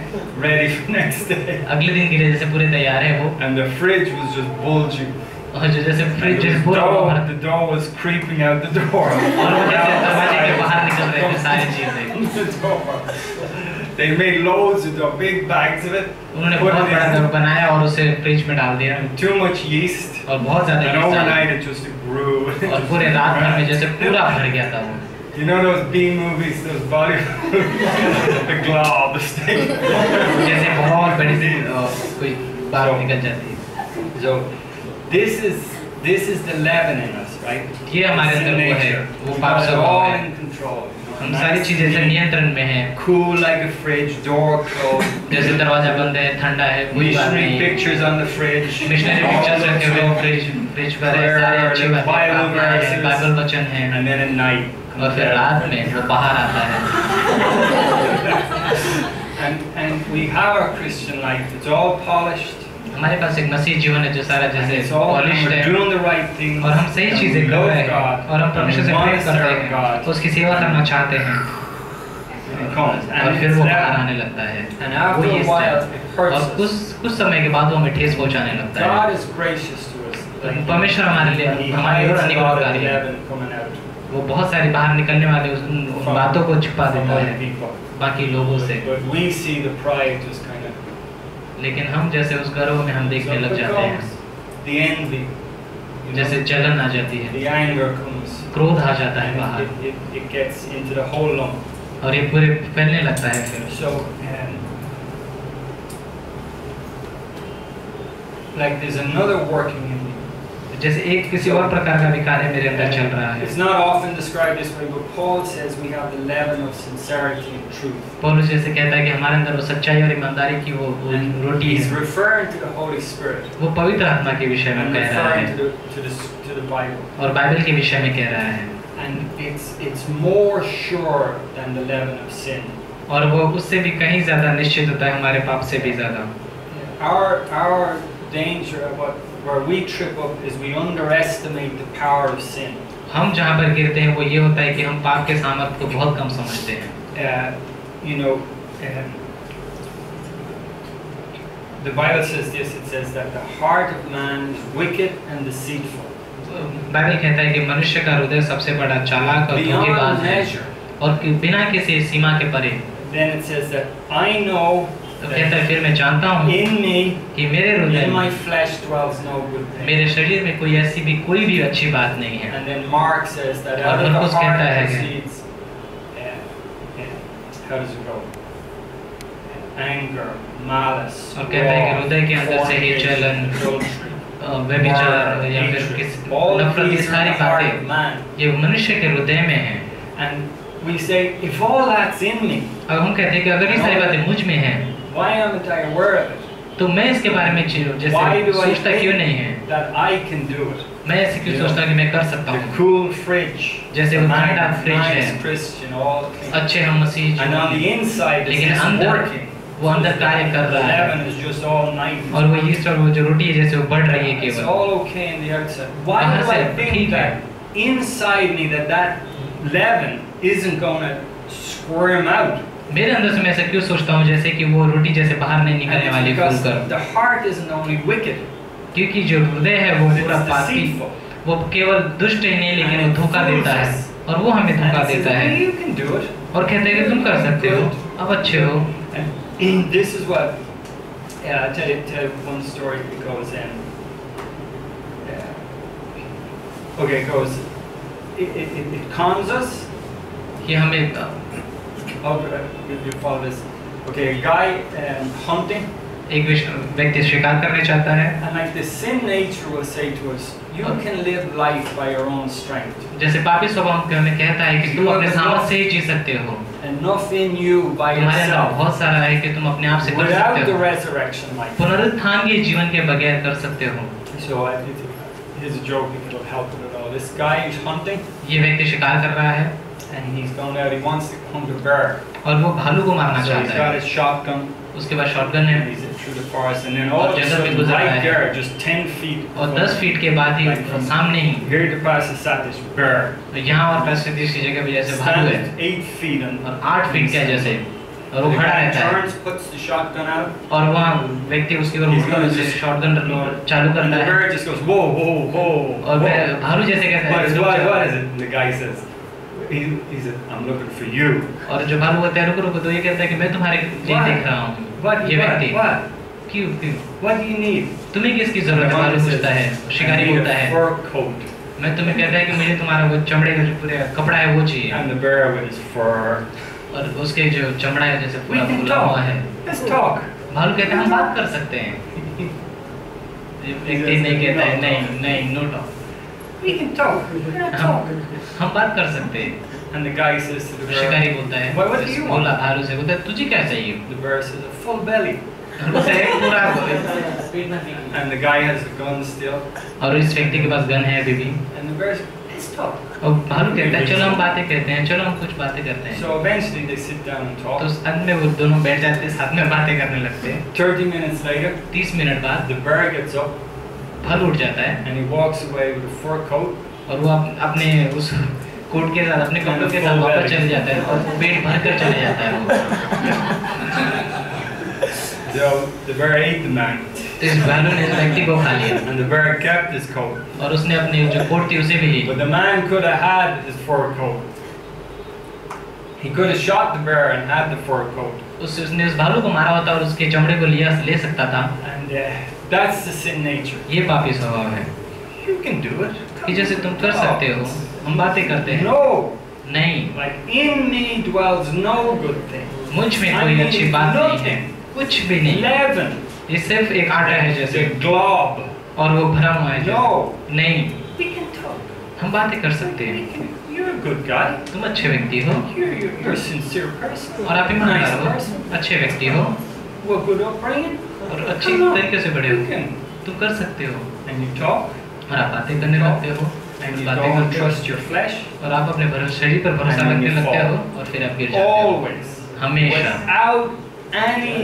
Ready for next day. अगले दिन के लिए जैसे पूरे तैयार है वो, And the fridge was just bulging. और जो जैसे फ्रिज And जैसे the पूरा the dough was creeping out the door. और वो जैसे दरवाजे के बाहर निकल रहे थे सारी चीजें, The door. They made loads of dough, big bags of it. उन्होंने Put बहुत it बड़ा in. डो बनाया और उसे फ्रिज में डाल दिया, And too much yeast. और बहुत ज्यादा And यीस्ट डाला, overnight it just grew. और पूरे रात भर में जैसे पूरा भर गया था वो, You know those B movies, those body, the glob, the steak. जैसे बहुत बड़ी सी कोई बात निकल जाती है। So this is the leaven in us, right? ये हमारे It's in अंदर वो है, nature. वो We पाप got it स्वभाव all है, in control. हम सारी चीजें से नियंत्रण में हैं, Cool like a fridge, door closed. जैसे दरवाजा बंद है, ठंडा है, कोई बात Missionary नहीं, pictures on the fridge. Missionary pictures रखे हुए हैं फ्रिज पर है, सारी अच्छी बातें प्रार्थना है, बाइबल वचन है, And then at night. और फिर रात में वो बाहर आता है, And we have our Christian life. It's all polished. हमारे पास एक मसीह जीवन है जो सारा And जैसे it's all पॉलिश्ड we're है, doing the right things. और हम सही and चीजें we कर love रहे हैं, God, और हम and परमेश्वर से we प्रेम want to करते serve हैं, God. उसकी सेवा करना चाहते हैं, And it comes. और And फिर it's वो बाहर that. आने लगता है, And वो after ये a while, है, it hurts और us. कुछ समय के बाद वो हमें ठेस पहुंचाने लगता है। God is gracious to us. Like, परमेश्वर हमारे लिए He हमारी hides ore a lot of अनुग्रहकारी है, leaven coming out वो बहुत सारी बाहर निकलने वाले उन बातों को छुपा from देता other है people. बाकी लोगों से, But we see the pride just kind of. लेकिन हम जैसे उस गर्व में हम देखने लग जाते हैं, The envy. You जैसे know, जलन आ जाती है, the anger comes. क्रोध आ जाता है बाहर, It gets into the whole lump. और ये पूरे फैलने लगता है फिर, So, like there's another working in me. जैसे एक किसी और प्रकार का विकार है मेरे अंदर चल रहा है। It's not often described this way, but Paul says we have the leaven of sincerity and truth. पौलुस जैसे कहता है कि हमारे अंदर वो सच्चाई और ईमानदारी की वो And रोटी he's है, referring to the Holy Spirit वो पवित्र आत्मा के विषय में and कह रहा referring है, to the Bible. और बाइबल के विषय में कह रहा है, And it's more sure than the leaven of sin. और वो उससे भी कहीं ज्यादा निश्चित होता है, हमारे पाप से भी ज्यादा। Our danger, where we trip up, is we underestimate the power of sin. हम जहाँ पर गिरते हैं वो ये होता है कि हम पाप के सामर्थ्य को बहुत कम समझते हैं। You know, the Bible says this. It says that the heart of man is wicked and deceitful. Bible कहता है कि मनुष्य का हृदय सबसे बड़ा चालाक और धोखेबाज Beyond है measure. और बिना किसी सीमा के परे। Then it says that I know तो कहता है फिर मैं जानता हूँ in me, कि मेरे हृदय in my में flesh dwells no good thing. मेरे शरीर में कोई ऐसी भी कोई भी अच्छी बात नहीं है। And then Mark says that और out of the मरकुस heart कहता है कि proceeds, how does it go? Anger, malice, और कहता है कि हृदय के अंदर से ही जलन, adultery, व्यभिचार या फिर किसी नफरत, ये सारी बातें ये मनुष्य के हृदय में है। and we say if all that's in me, अब हम कहते हैं कि अगर ये सारी बातें मुझ में हैं why aren't I aware of it? तो मैं इसके बारे में Why जैसे do I सोचता क्यों नहीं है? think that I can do it? मैं ऐसे क्यों सोचता कि मैं कर सकता The हूँ? cool fridge, जैसे वो ठंडा फ्रिज nice है, Christian, all clean. अच्छे हम मसीह And on हैं, the inside, it's लेकिन just अंदर working. वो अंदर कार्य कर रहा है Leaven is just all nice. और वो यीस्ट और वो जो रोटी है जैसे वो बढ़ रही है It's केवल। all okay in the outside. Why बाहर do I से think ठीक है। that inside me that leaven isn't going to squirm out? मेरे अंदर से मैं ऐसा क्यों सोचता हूँ जैसे कि वो रोटी जैसे बाहर नहीं And निकलने it's वाली because फूलकर, the heart isn't only wicked, क्योंकि जो हृदय है वो but पूरा it's पापी, deceitful. वो केवल दुष्ट ही नहीं लेकिन And वो धोखा it देता है fools us. और वो हमें And धोखा it says, देता है "Hey, you can do it." और कहते हैं कि तुम कर सकते हो, अब अच्छे हो। And this is what, I'll tell you one story that goes in. Okay, it goes, it cons us. कि हमें Oh, you follow this. Okay, a guy hunting, एक व्यक्ति शिकार करने चाहता है, and like the sin nature will say to us, you can live life by your own strength. जैसे पापी स्वभाव हमें कहता है कि तुम अपने सामर्थ्य से ही जी सकते हो, Enough in you by तुम्हारे अंदर yourself, बहुत सारा है कि तुम अपने आप से कर without सकते the हो, resurrection life. पुनरुत्थान के जीवन के बगैर कर सकते हो। So here's a joke if it'll help it at all. This guy is hunting, ये व्यक्ति शिकार कर रहा है and he's going out. He wants to hunt a bear. और वो भालू को मारना So he's चाहता got है, his shotgun. उसके बाद शॉटगन है And he's through the forest, and then all of a जंगल में sudden, गुजर रहा right है। there, just 10 feet. और 10 फीट के बाद ही Like from सामने ही here to past the Satish bear. यहाँ और पैसे तीसरी जगह पे जैसे भालू है Stands 8 feet and और 8 फीट का जैसे, और वो the खड़ा guy रहता है turns, puts the shotgun out, और वहाँ व्यक्ति उसकी ओर He's मुड़कर gonna उसे just- शॉटगन चालू and करता the है bear just goes, whoa, whoa, whoa. और whoa. भालू जैसे कहता What है is, रुक what, जाओ। what is it? And the guy says, he said, I'm looking for you. और जो भालू कहता है रुको रुको, तो ये कहता है कि मैं तुम्हारे लिए What? देख रहा हूँ। What? ये What? व्यक्ति What? क्यों क्यों What do you need? तुम्हें किसकी जरूरत है? भालू पूछता है, I शिकारी need बोलता a है fur coat. मैं तुम्हें कहता है कि मुझे तुम्हारा वो चमड़े का जो पूरा कपड़ा है वो चाहिए, And the bear with his fur. और उसके जो चमड़ा है जैसे We पूरा can फूला talk. हुआ है। Let's talk. भालू कहता है हम बात कर सकते हैं। ये व्यक्ति नहीं कहता है नहीं नहीं no talk, We can talk. We can talk. हम बात कर सकते हैं। And the guy says to the शिकारी bear, बोलता है, What do you want? बोला भालू से, बोलता है तुझे क्या चाहिए? The bear says, a full belly. उसे पूरा And the guy has a gun still. और इस व्यक्ति के पास गन है अभी भी, And the bear says, let's talk. और भालू कहता है चलो हम बातें करते हैं, चलो हम कुछ बातें करते हैं। So eventually they sit down and तो talk. अंत में वो दोनों बैठ जाते हैं, साथ में बातें करने लगते हैं। 30 minutes later, 30 मिनट बाद the bear gets up भालू उठ जाता है and he walks away with a fur coat. और वो अपने उस कोट के साथ, अपने कपड़ों के साथ वापस चले जाता है और पेट भर कर चले जाता है वो। So the bear ate the man. तो इस भालू ने इस व्यक्ति को खा लिया And the bear kept his coat. और उसने अपनी जो कोट थी उसे भी ली। But the man could have had his fur coat. He could have shot the bear and had the fur coat. उसने उस भालू को मारा होता और उसके चमड़े को ले सकता था। And that's the sin nature. ये पापी स्वभाव है You can do it. कि जैसे तुम कर सकते हो, हम बातें करते हैं। No. नहीं, Like in me dwells no good thing. मुझ में कोई अच्छी बात नहीं है, कुछ भी नहीं। Leaven. ये सिर्फ एक आटा है It's जैसे, a glob. और वो भरा हुआ है No. जैसे। नहीं, We can talk. हम बातें कर सकते हैं। You're a good guy. तुम अच्छे व्यक्ति हो You're a sincere person. और आप ईमानदार Nice हो, person. अच्छे व्यक्ति हो Well, good upbringing. और अच्छी Come on. तरीके से बड़े You हो, can. तुम कर सकते हो And you talk. और आप बातें करने लगते हो, And you बातें don't करते हो trust your flesh. और आप अपने शरीर पर भरोसा And रखने you लगते fall. हो और फिर आप गिर जाते हो। Always. हमेशा Without any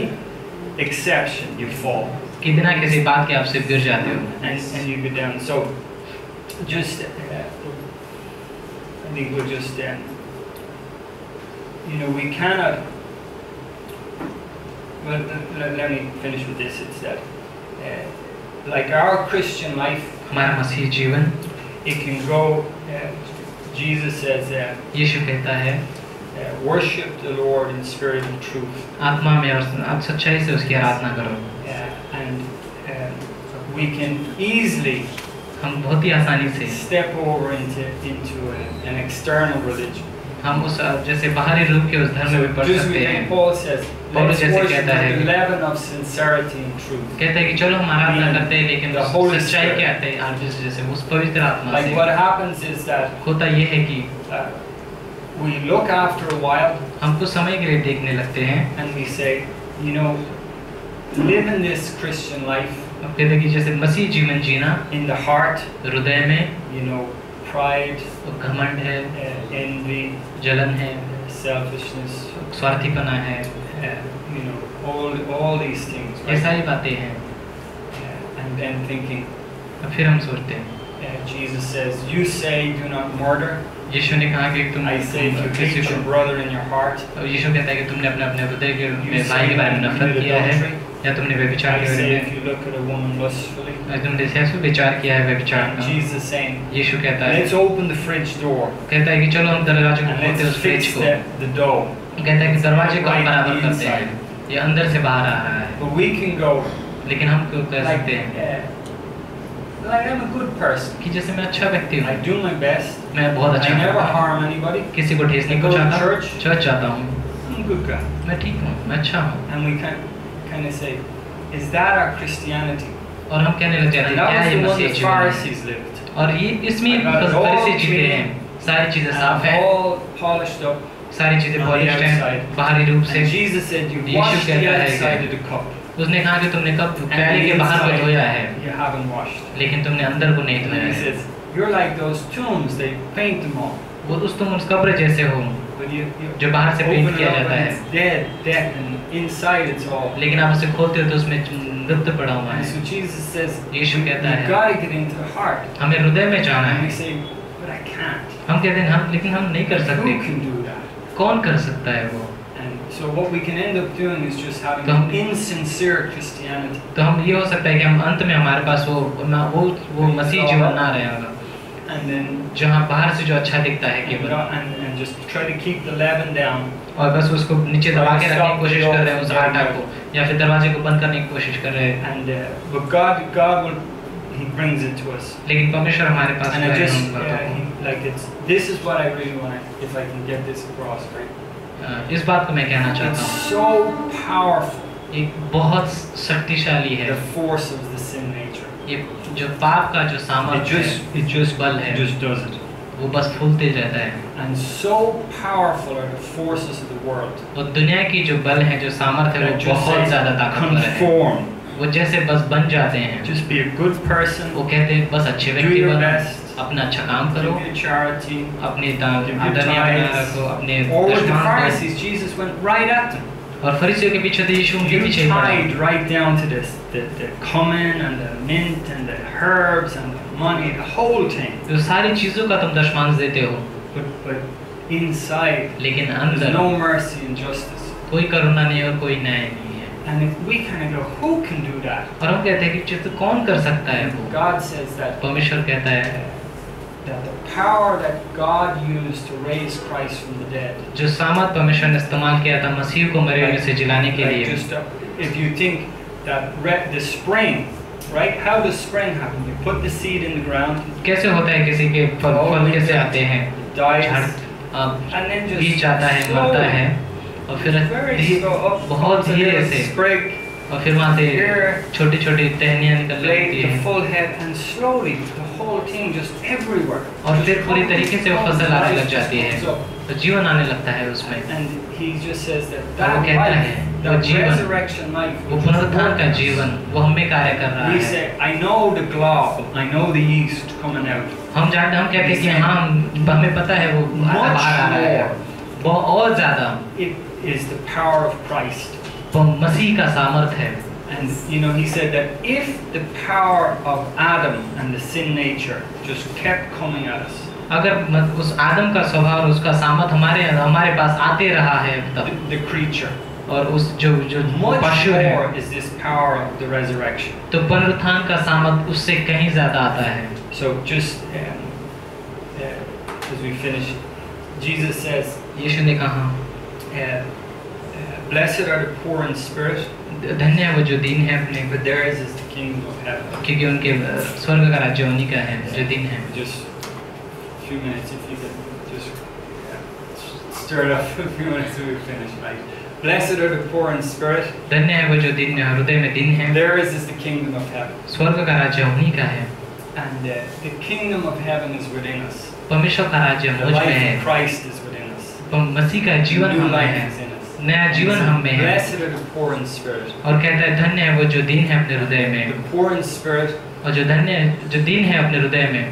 exception, you fall. कि बिना किसी बात के आप सिर्फ गिर जाते हो। And you go down. So, just, I think we'll just, we cannot, Well, let me finish with this. It's that, like our Christian life, हमारा मसीह जीवन, it can go. Jesus says, यीशु कहता है, worship the Lord in spirit and truth. आत्मा में और सच्चाई से उसकी आराधना करो. And we can easily हम बहुत ही आसानी से step over into an external religion. हम उस जैसे बाहरी रूप के उस धर्म में बढ़ सकते हैं. Paul says, पौलुस जैसे कहता है, the leaven of sincerity and truth. कहता है कि चलो हम आराधना करते हैं लेकिन सच्चाई के आते हैं जैसे उस पवित्र आत्मा से. Like what happens is that होता ये है कि we look after a while, हम कुछ समय के लिए देखने लगते हैं, and we say, you know, live in this Christian life. अब कहते हैं कि जैसे मसीह जीवन जीना in the heart, हृदय में, you know, pride, घमंड है, envy, जलन है, selfishness, स्वार्थीपना है, you know, all these things. ये सारी बातें हैं. And then thinking, अब फिर हम सोचते हैं, Jesus says, you say do not murder. यीशु ने कहा कि तुम I say if you hate your brother in your heart. यीशु कहता है कि तुमने अपने अपने हृदय के भाई के बारे में नफरत किया है, या तुमने व्यभिचार के बारे में, if you look at a woman lustfully. तुमने सेक्सुअल विचार किया है, व्यभिचार का. Jesus saying, यीशु कहता है, let's open the fridge door. कहता है कि चलो हम दरवाजे को And खोलते हैं let's उस फ्रिज fix को. the dough. कहता है कि दरवाजे को हम बराबर करते हैं, ये अंदर से बाहर आ रहा है. But we can go. लेकिन हम क्यों कर सकते हैं? Like I'm a good person. कि जैसे मैं अच्छा व्यक्ति हूँ, I do my best. मैं बहुत अच्छा I never करता हूँ, harm anybody. किसी को ठेस नहीं I go to पहुँचाता, चर्च जाता हूँ, I'm a good guy. मैं ठीक हूँ, मैं अच्छा हूँ. And we kind of say, is that our Christianity? और हम कहने लग जाते And हैं that क्या was ये the one मसीह the जीवन है? Pharisees lived. और ये इसमें फरीसी जीते हैं, सारी चीजें साफ हैं, All polished up. सारी चीजें on the पॉलिश्ड हैं, outside. बाहरी रूप से. And Jesus said, you Yeshu washed the कहता है outside कि of the cup. उसने कहा कि तुमने कब And प्याले the के बाहर को धोया है, inside you haven't washed. लेकिन तुमने अंदर को नहीं And धोया he है. says, you're like those tombs, they paint them all. वो तुम उस कब्र जैसे हो But you जो बाहर से पेंट open it किया up जाता and है, it's dead, and inside it's all. लेकिन आप उसे खोलते हो तो उसमें मृत पड़ा हुआ And है. so Jesus says, यीशु कहता you've है, got to get into the heart. हमें हृदय में जाना And we है. say, but I can't. हम कहते हैं हम, लेकिन हम नहीं कर Who सकते. can do that? कौन कर सकता है वो? And so what we can end up doing is just having तो हम- an insincere Christianity. तो हम ये हो सकता है कि हम अंत में हमारे पास वो मसीह जीवन ना रहे होगा, And then जहाँ बाहर से जो अच्छा दिखता है केवल, and just try to keep the leaven down. और बस उसको नीचे दबा के रखने की कोशिश कर रहे हैं उस आटा को, या फिर दरवाजे को बंद करने की कोशिश कर रहे हैं. And but God will, He brings it to us. लेकिन परमेश्वर हमारे पास And I है, just हम बातों को- this is what I really want to, if I can get this across, right? इस बात को मैं कहना चाहता It's हूँ, so powerful, एक बहुत शक्तिशाली है the force of the sin nature. ये जो पाप का जो सामर्थ्य है, It just बल है, does it. वो बस फूलते रहता है. And so powerful are the forces of the world. और दुनिया की जो बल है, जो सामर्थ्य है, That वो just बहुत say, ज्यादा ताकतवर है. conform. वो जैसे बस बन जाते हैं, Just be a good person. वो कहते हैं बस अच्छे Do व्यक्ति your बनो, best. अपना अच्छा काम करो, Give your charity. अपनी Give your आदरणीय बनाए tithes. रखो, अपने Or with the दशमांश दो. Pharisees, Jesus went right at them. और फरीसियों के पीछे तो यीशु उनके You पीछे ही पड़ा. tied right down to this, the cumin and the mint and the herbs and the money, the whole thing. तो सारी चीजों का तुम दशमांश देते हो, But inside, लेकिन there's अंदर no mercy and justice. कोई करुणा नहीं और कोई न्याय नहीं है. And if we kind of go, who can do that? और हम कहते हैं कि चित्त कौन कर सकता है वो? God says that परमेश्वर कहता है the power that God used to raise Christ from the dead. जो सामर्थ परमेश्वर ने इस्तेमाल किया था मसीह को मरे हुए से जिलाने के Like लिए. just if you think that the spring, right? How does spring happen? You put the seed in the ground, कैसे होता है किसी के फल कैसे आते हैं? it dies, झाड़ and then just बीज जाता है, मरता है, और फिर very slow up बहुत comes a धीरे little से, sprig, और फिर वहाँ से छोटी छोटी टहनियाँ निकलने लगती blade, the हैं, full head, and slowly the whole thing just everywhere. और फिर पूरी तरीके से वो फसल आने लग जाती है, So, तो जीवन आने लगता है उसमें. and he just says that वो that कहता life, है, वो that जीवन, resurrection life, वो which is पुनरुत्थान का working. जीवन वो हमें कार्य कर रहा We है. say, I know the glob, I know the yeast coming out. हम कहते हैं कि हाँ हमें पता है वो बाहर आ रहा है, बहुत ज़्यादा. It is the power of Christ. वो मसीह का सामर्थ है. And you know, he said that if the power of Adam and the sin nature just kept coming at us, अगर उस आदम का स्वभाव और उसका सामर्थ हमारे पास आते रहा है अब तक, the creature, और उस जो Much पशु है, more is this power of the resurrection. तो पुनरुत्थान का सामर्थ उससे कहीं ज्यादा आता है। So just as we finish, Jesus says, यीशु ने कहा, "Blessed are the poor in spirit, धन्य है वो जो दीन है अपने, for theirs is the kingdom of heaven." क्योंकि उनके स्वर्ग का राज्य उन्हीं का है जो दीन है। Just a few minutes, if you could just stir it up for a few minutes so we finish. Right? Blessed are the poor in spirit. धन्य है वो जो दीन हृदय में दीन है, Theirs is the kingdom of heaven. स्वर्ग का राज्य उन्हीं का है। And the kingdom of heaven is within us. परमेश्वर का राज्य The मुझ में life है, of Christ is within us. मसीह का जीवन New हम में life है, is in us. नया जीवन हम में है। Blessed are the poor in spirit. और कहता है धन्य है वो जो दीन है अपने हृदय में, The poor in spirit और जो दीन है अपने हृदय में,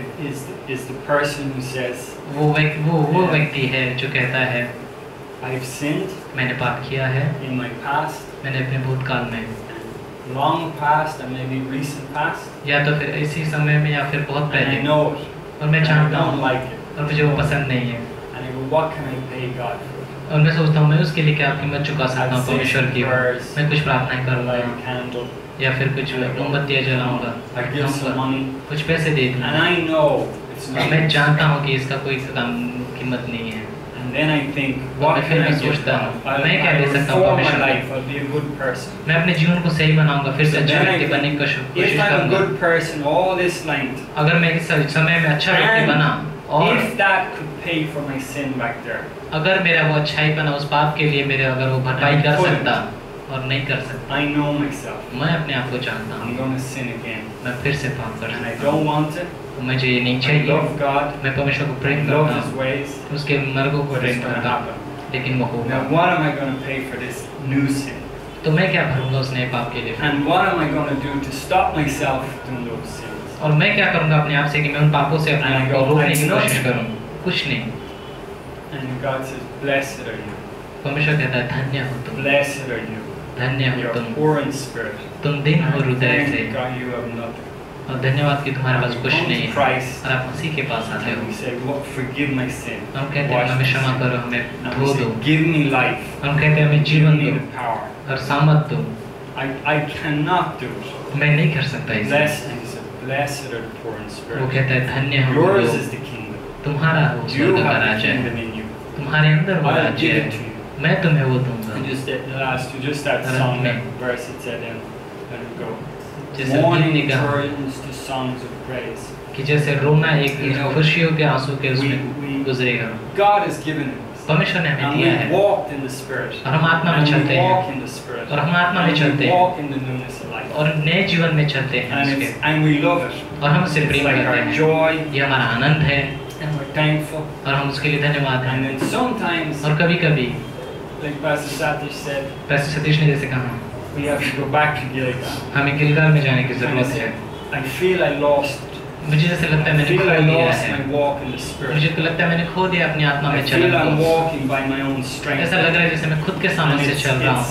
is the person who says, वो व्यक्ति है जो कहता है, I've sinned मैंने पाप किया है, in my past, मैंने अपने भूतकाल में, long past and maybe recent past, या तो फिर इसी समय में या फिर बहुत and I पहले, know it, और मैं and I जानता don't हूँ like it. और मुझे वो पसंद नहीं है, And I go, what can I pay God for? और मैं सोचता हूँ मैं उसके लिए क्या कीमत चुका सकता हूँ I've said परमेश्वर की। prayers, मैं कुछ प्रार्थनाएं I करूँगा light a candle, या फिर कुछ मोमबत्तियाँ जलाऊंगा, I give some money, कुछ पैसे दे and दूँगा, I know it's not. मैं जानता हूँ कि इसका कोई कीमत नहीं है। And then I think, what मैं can I फिर give सोचता God? हूँ मैं क्या I'll दे सकता हूँ reform my परमेश्वर को। life. I'll be a good person. मैं अपने जीवन को सही बनाऊंगा, फिर से So अच्छा then I व्यक्ति बनने की think, कोशिश if I'm a करूंगा। good person, all this length, अगर मैं इस समय में अच्छा व्यक्ति बना, और if that could pay for my sin back there, अगर मेरा वो अच्छाई बना उस पाप के लिए मेरे अगर वो भरपाई कर सकता और नहीं कर सकता, I know myself. मैं अपने आप को जानता I'm हूँ, going to sin again. मैं फिर से पाप कर And I सकता हूँ, don't want it. मुझे ये नहीं I चाहिए। love God. मैं परमेश्वर को I प्रेम love करता His हूँ, ways. उसके मार्गों को But Prem it's going to करता हूँ, happen. लेकिन वो होगा। Now, what am I going to pay for this new sin? तो मैं क्या भरूंगा उस नए पाप के लिए, And what am I going to do to stop myself doing those sins? और मैं क्या करूंगा अपने आप से कि मैं उन पापों से अपने आप को रोकने की कोशिश करूँ? कुछ नहीं। And God says, blessed are you. परमेश्वर कहता है धन्य हो तुम, Blessed are you. धन्य हो You're तुम, poor in spirit. तुम दीन हो हृदय से, Thank God you have nothing. और धन्यवाद कि तुम्हारे पास कुछ Come नहीं to है, Christ. और आप मसीह के पास आते And we हो। say, Lord, forgive my sin. हम कहते हैं Wash हमें my क्षमा sin. करो, हमें And धो we दो। say, give me life. हम कहते हैं हमें Give जीवन me दो the power. और सामर्थ दो। I cannot do it. मैं नहीं कर सकता इसे। Blessed, and he said, blessed are the poor in वो spirit. कहता है धन्य हो Yours जो is the kingdom. तुम्हारा हो You स्वर्ग का have the राज्य है, kingdom in you. तुम्हारे अंदर वो I'll राज्य give है, it to you. मैं तुम्हें वो दूंगा। And just the last two, just that Amen. song, that verse it said in, let it go. जैसे Mourning गीत ने कहा turns to songs of praise. कि जैसे रोना एक You know, खुशियों के आंसू के उसमें we- गुजरेगा। God has given it. परमेश्वर ने हमें And दिया we है, walked in the Spirit. और हम आत्मा में And we चलते हैं, walk in the Spirit. और हम आत्मा में And चलते we हैं, walk in the newness of life. और नए जीवन में चलते हैं And, उसके, and we love it. और हम उसे It's प्रेम like करते our हैं, joy, ये हमारा आनंद है, and we're thankful. और हम उसके लिए धन्यवाद हैं। And then sometimes, और कभी कभी like Pastor Satish said, पैसे सतीश ने जैसे कहा, we have to go back to Gilgal. हमें गिलगाल में जाने की And I जरूरत है। said, I feel I lost it. मुझे जैसे लगता है I मैंने feel खो I दिया lost है, my walk in the मुझे Spirit. तो लगता है मैंने खो दिया अपनी आत्मा I में feel चलन I'm को। walking by my own strength. ऐसा लग रहा है जैसे मैं खुद के सामने And से चल रहा हूँ,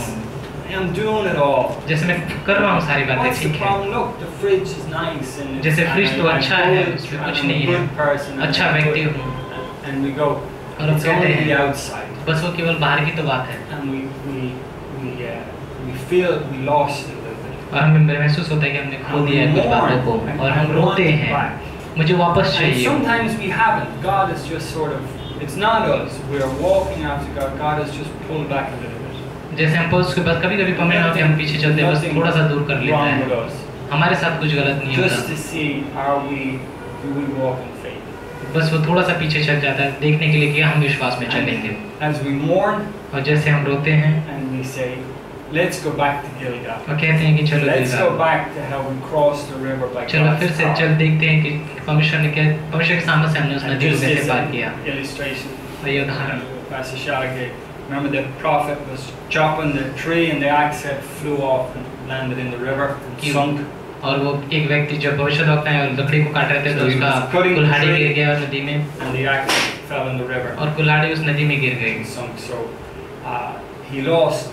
I'm doing it all. जैसे मैं कर रहा हूँ सारी बातें What's the ठीक है, problem? Look, the fridge is nice and जैसे फ्रिज तो I'm अच्छा है, good, उसमें I'm कुछ a नहीं है, good person, and अच्छा I'm व्यक्ति good. हूँ, And we go, और हम it's कहते only the हैं outside. बस वो केवल बाहर की तो बात है, And we feel we lost it a little bit. और हमें महसूस होता है कि हमने खो And दिया है we कुछ बातों को, mourn, और हम and we want रोते it हैं, back. मुझे वापस And चाहिए। sometimes we haven't. God is just sort of, it's not us. We are walking after God. God has just pulled back a little bit. जैसे हम उसके बाद कभी कभी परमानेंट होते हैं, हम पीछे चलते हैं, बस थोड़ा सा दूर कर लेता Wrong with है, us. हमारे साथ कुछ गलत नहीं Just होता, to see, do we walk in faith? बस वो थोड़ा सा पीछे चल जाता है देखने के लिए कि हम विश्वास में चलेंगे। As we mourn और जैसे हम रोते हैं and we say, let's go back to Gilgal. और कहते हैं कि चलो Let's go Gilgal, back to how we crossed the river by चलो God's फिर से power. चल देखते हैं कि परमेश्वर के सामने से हमने उस And नदी को just कैसे as पार an किया। illustration, और ये उदाहरण, Pastor Chalo gave. Remember the prophet was chopping the tree and the axe head flew off and landed in the river and sunk. और वो एक व्यक्ति जब भविष्यद्वक्ता है और लकड़ी को काट रहे थे तो उसका कुल्हाड़ी गिर गया उस नदी में, And the axe fell in the river और कुल्हाड़ी उस नदी में गिर गई, and sunk. So he lost.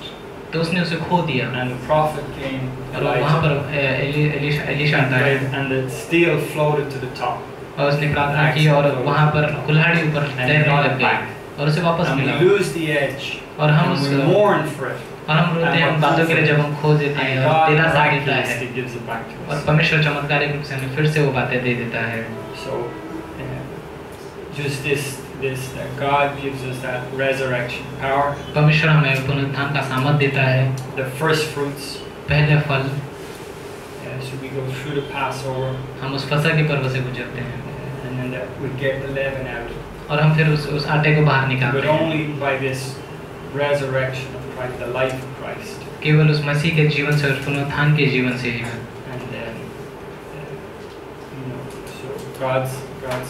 तो उसने उसे खो दिया। And the prophet came, और वहाँ पर एलीशा आता है, and the steel floated to the top. और उसने प्रार्थना की और वहाँ पर कुल्हाड़ी ऊपर तैरने लग गई और उसे वापस And मिला, we lose the edge. और हम And उस we mourn for it. और हम रोते हैं उन बातों के लिए जब हम खो देते हैं And और God दिलासा देता है miraculously gives it back to और us. परमेश्वर चमत्कारिक रूप से हमें फिर से वो बातें दे देता है। So, just this that God gives us that resurrection power. परमेश्वर हमें पुनरुत्थान का सामर्थ देता है, The first fruits. पहले फल। So we go through the Passover. हम उस फसह के पर्व से गुजरते हैं And then we get the leaven out. और हम फिर उस आटे को बाहर But निकालते हैं। only by this resurrection of Christ, the life of Christ. केवल उस मसीह के जीवन से, उस पुनरुत्थान के जीवन से ही। And then, so God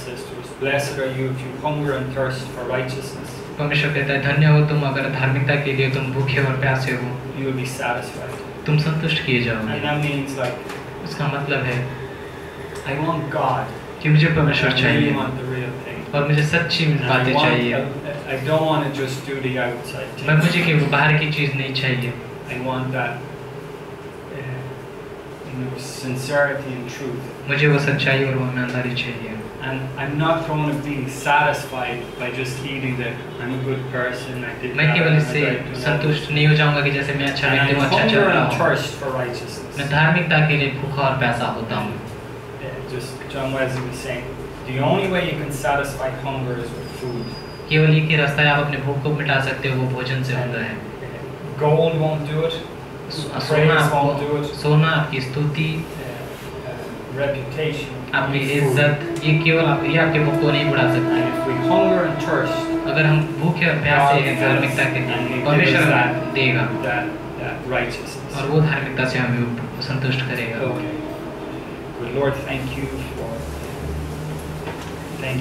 says to us, "Blessed are you if you hunger and thirst for righteousness." परमेश्वर कहता है, धन्य हो तुम अगर धार्मिकता के लिए तुम भूखे और प्यासे हो, You will be satisfied. तुम संतुष्ट किए जाओगे। And that means like, इसका मतलब है I want God. कि मुझे परमेश्वर I really चाहिए want the real thing. और मुझे सच्ची And बातें चाहिए। I don't want to just do the outside पर thing. मुझे कि वो बाहर की चीज़ नहीं चाहिए। I want that, sincerity and truth. मुझे वो सच्चाई और वो ईमानदारी चाहिए। And I'm not going to be satisfied by just eating the I'm a good person. I did मैं that, केवल I'm इससे a good संतुष्ट नहीं हो जाऊंगा कि जैसे मैं अच्छा And व्यक्ति हूँ, I'm अच्छा चल hunger रहा and हूँ। thirst for righteousness. मैं धार्मिकता के लिए भूखा और प्यासा होता हूँ। Just John Wesley was saying, the only way you can satisfy hunger is with food. केवल एक ही रास्ता है आप अपने भूख को मिटा सकते हो, वो भोजन से होता है। Gold won't do it. सोना won't do it. सोना, आपकी स्तुति, Reputation. आपकी इज्जत, ये केवल ये आपके भूख को नहीं बढ़ा सकता है। And if we hunger and thirst, अगर हम भूखे और प्यासे हैं धार्मिकता के लिए, परमेश्वर हमें देगा that righteousness. और वो धार्मिकता से हमें संतुष्ट करेगा। Okay. Good Lord, thank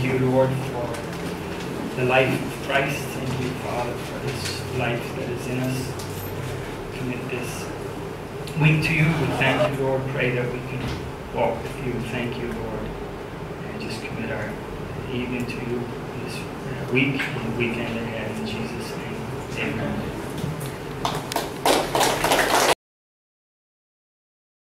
you, Lord, for the life of Christ. Thank you, Father, for this life that is in us. Commit this week to you. We thank you, Lord. Pray that we can walk with you. Thank you, Lord. And just commit our evening to you this week and weekend ahead. In Jesus' name, amen.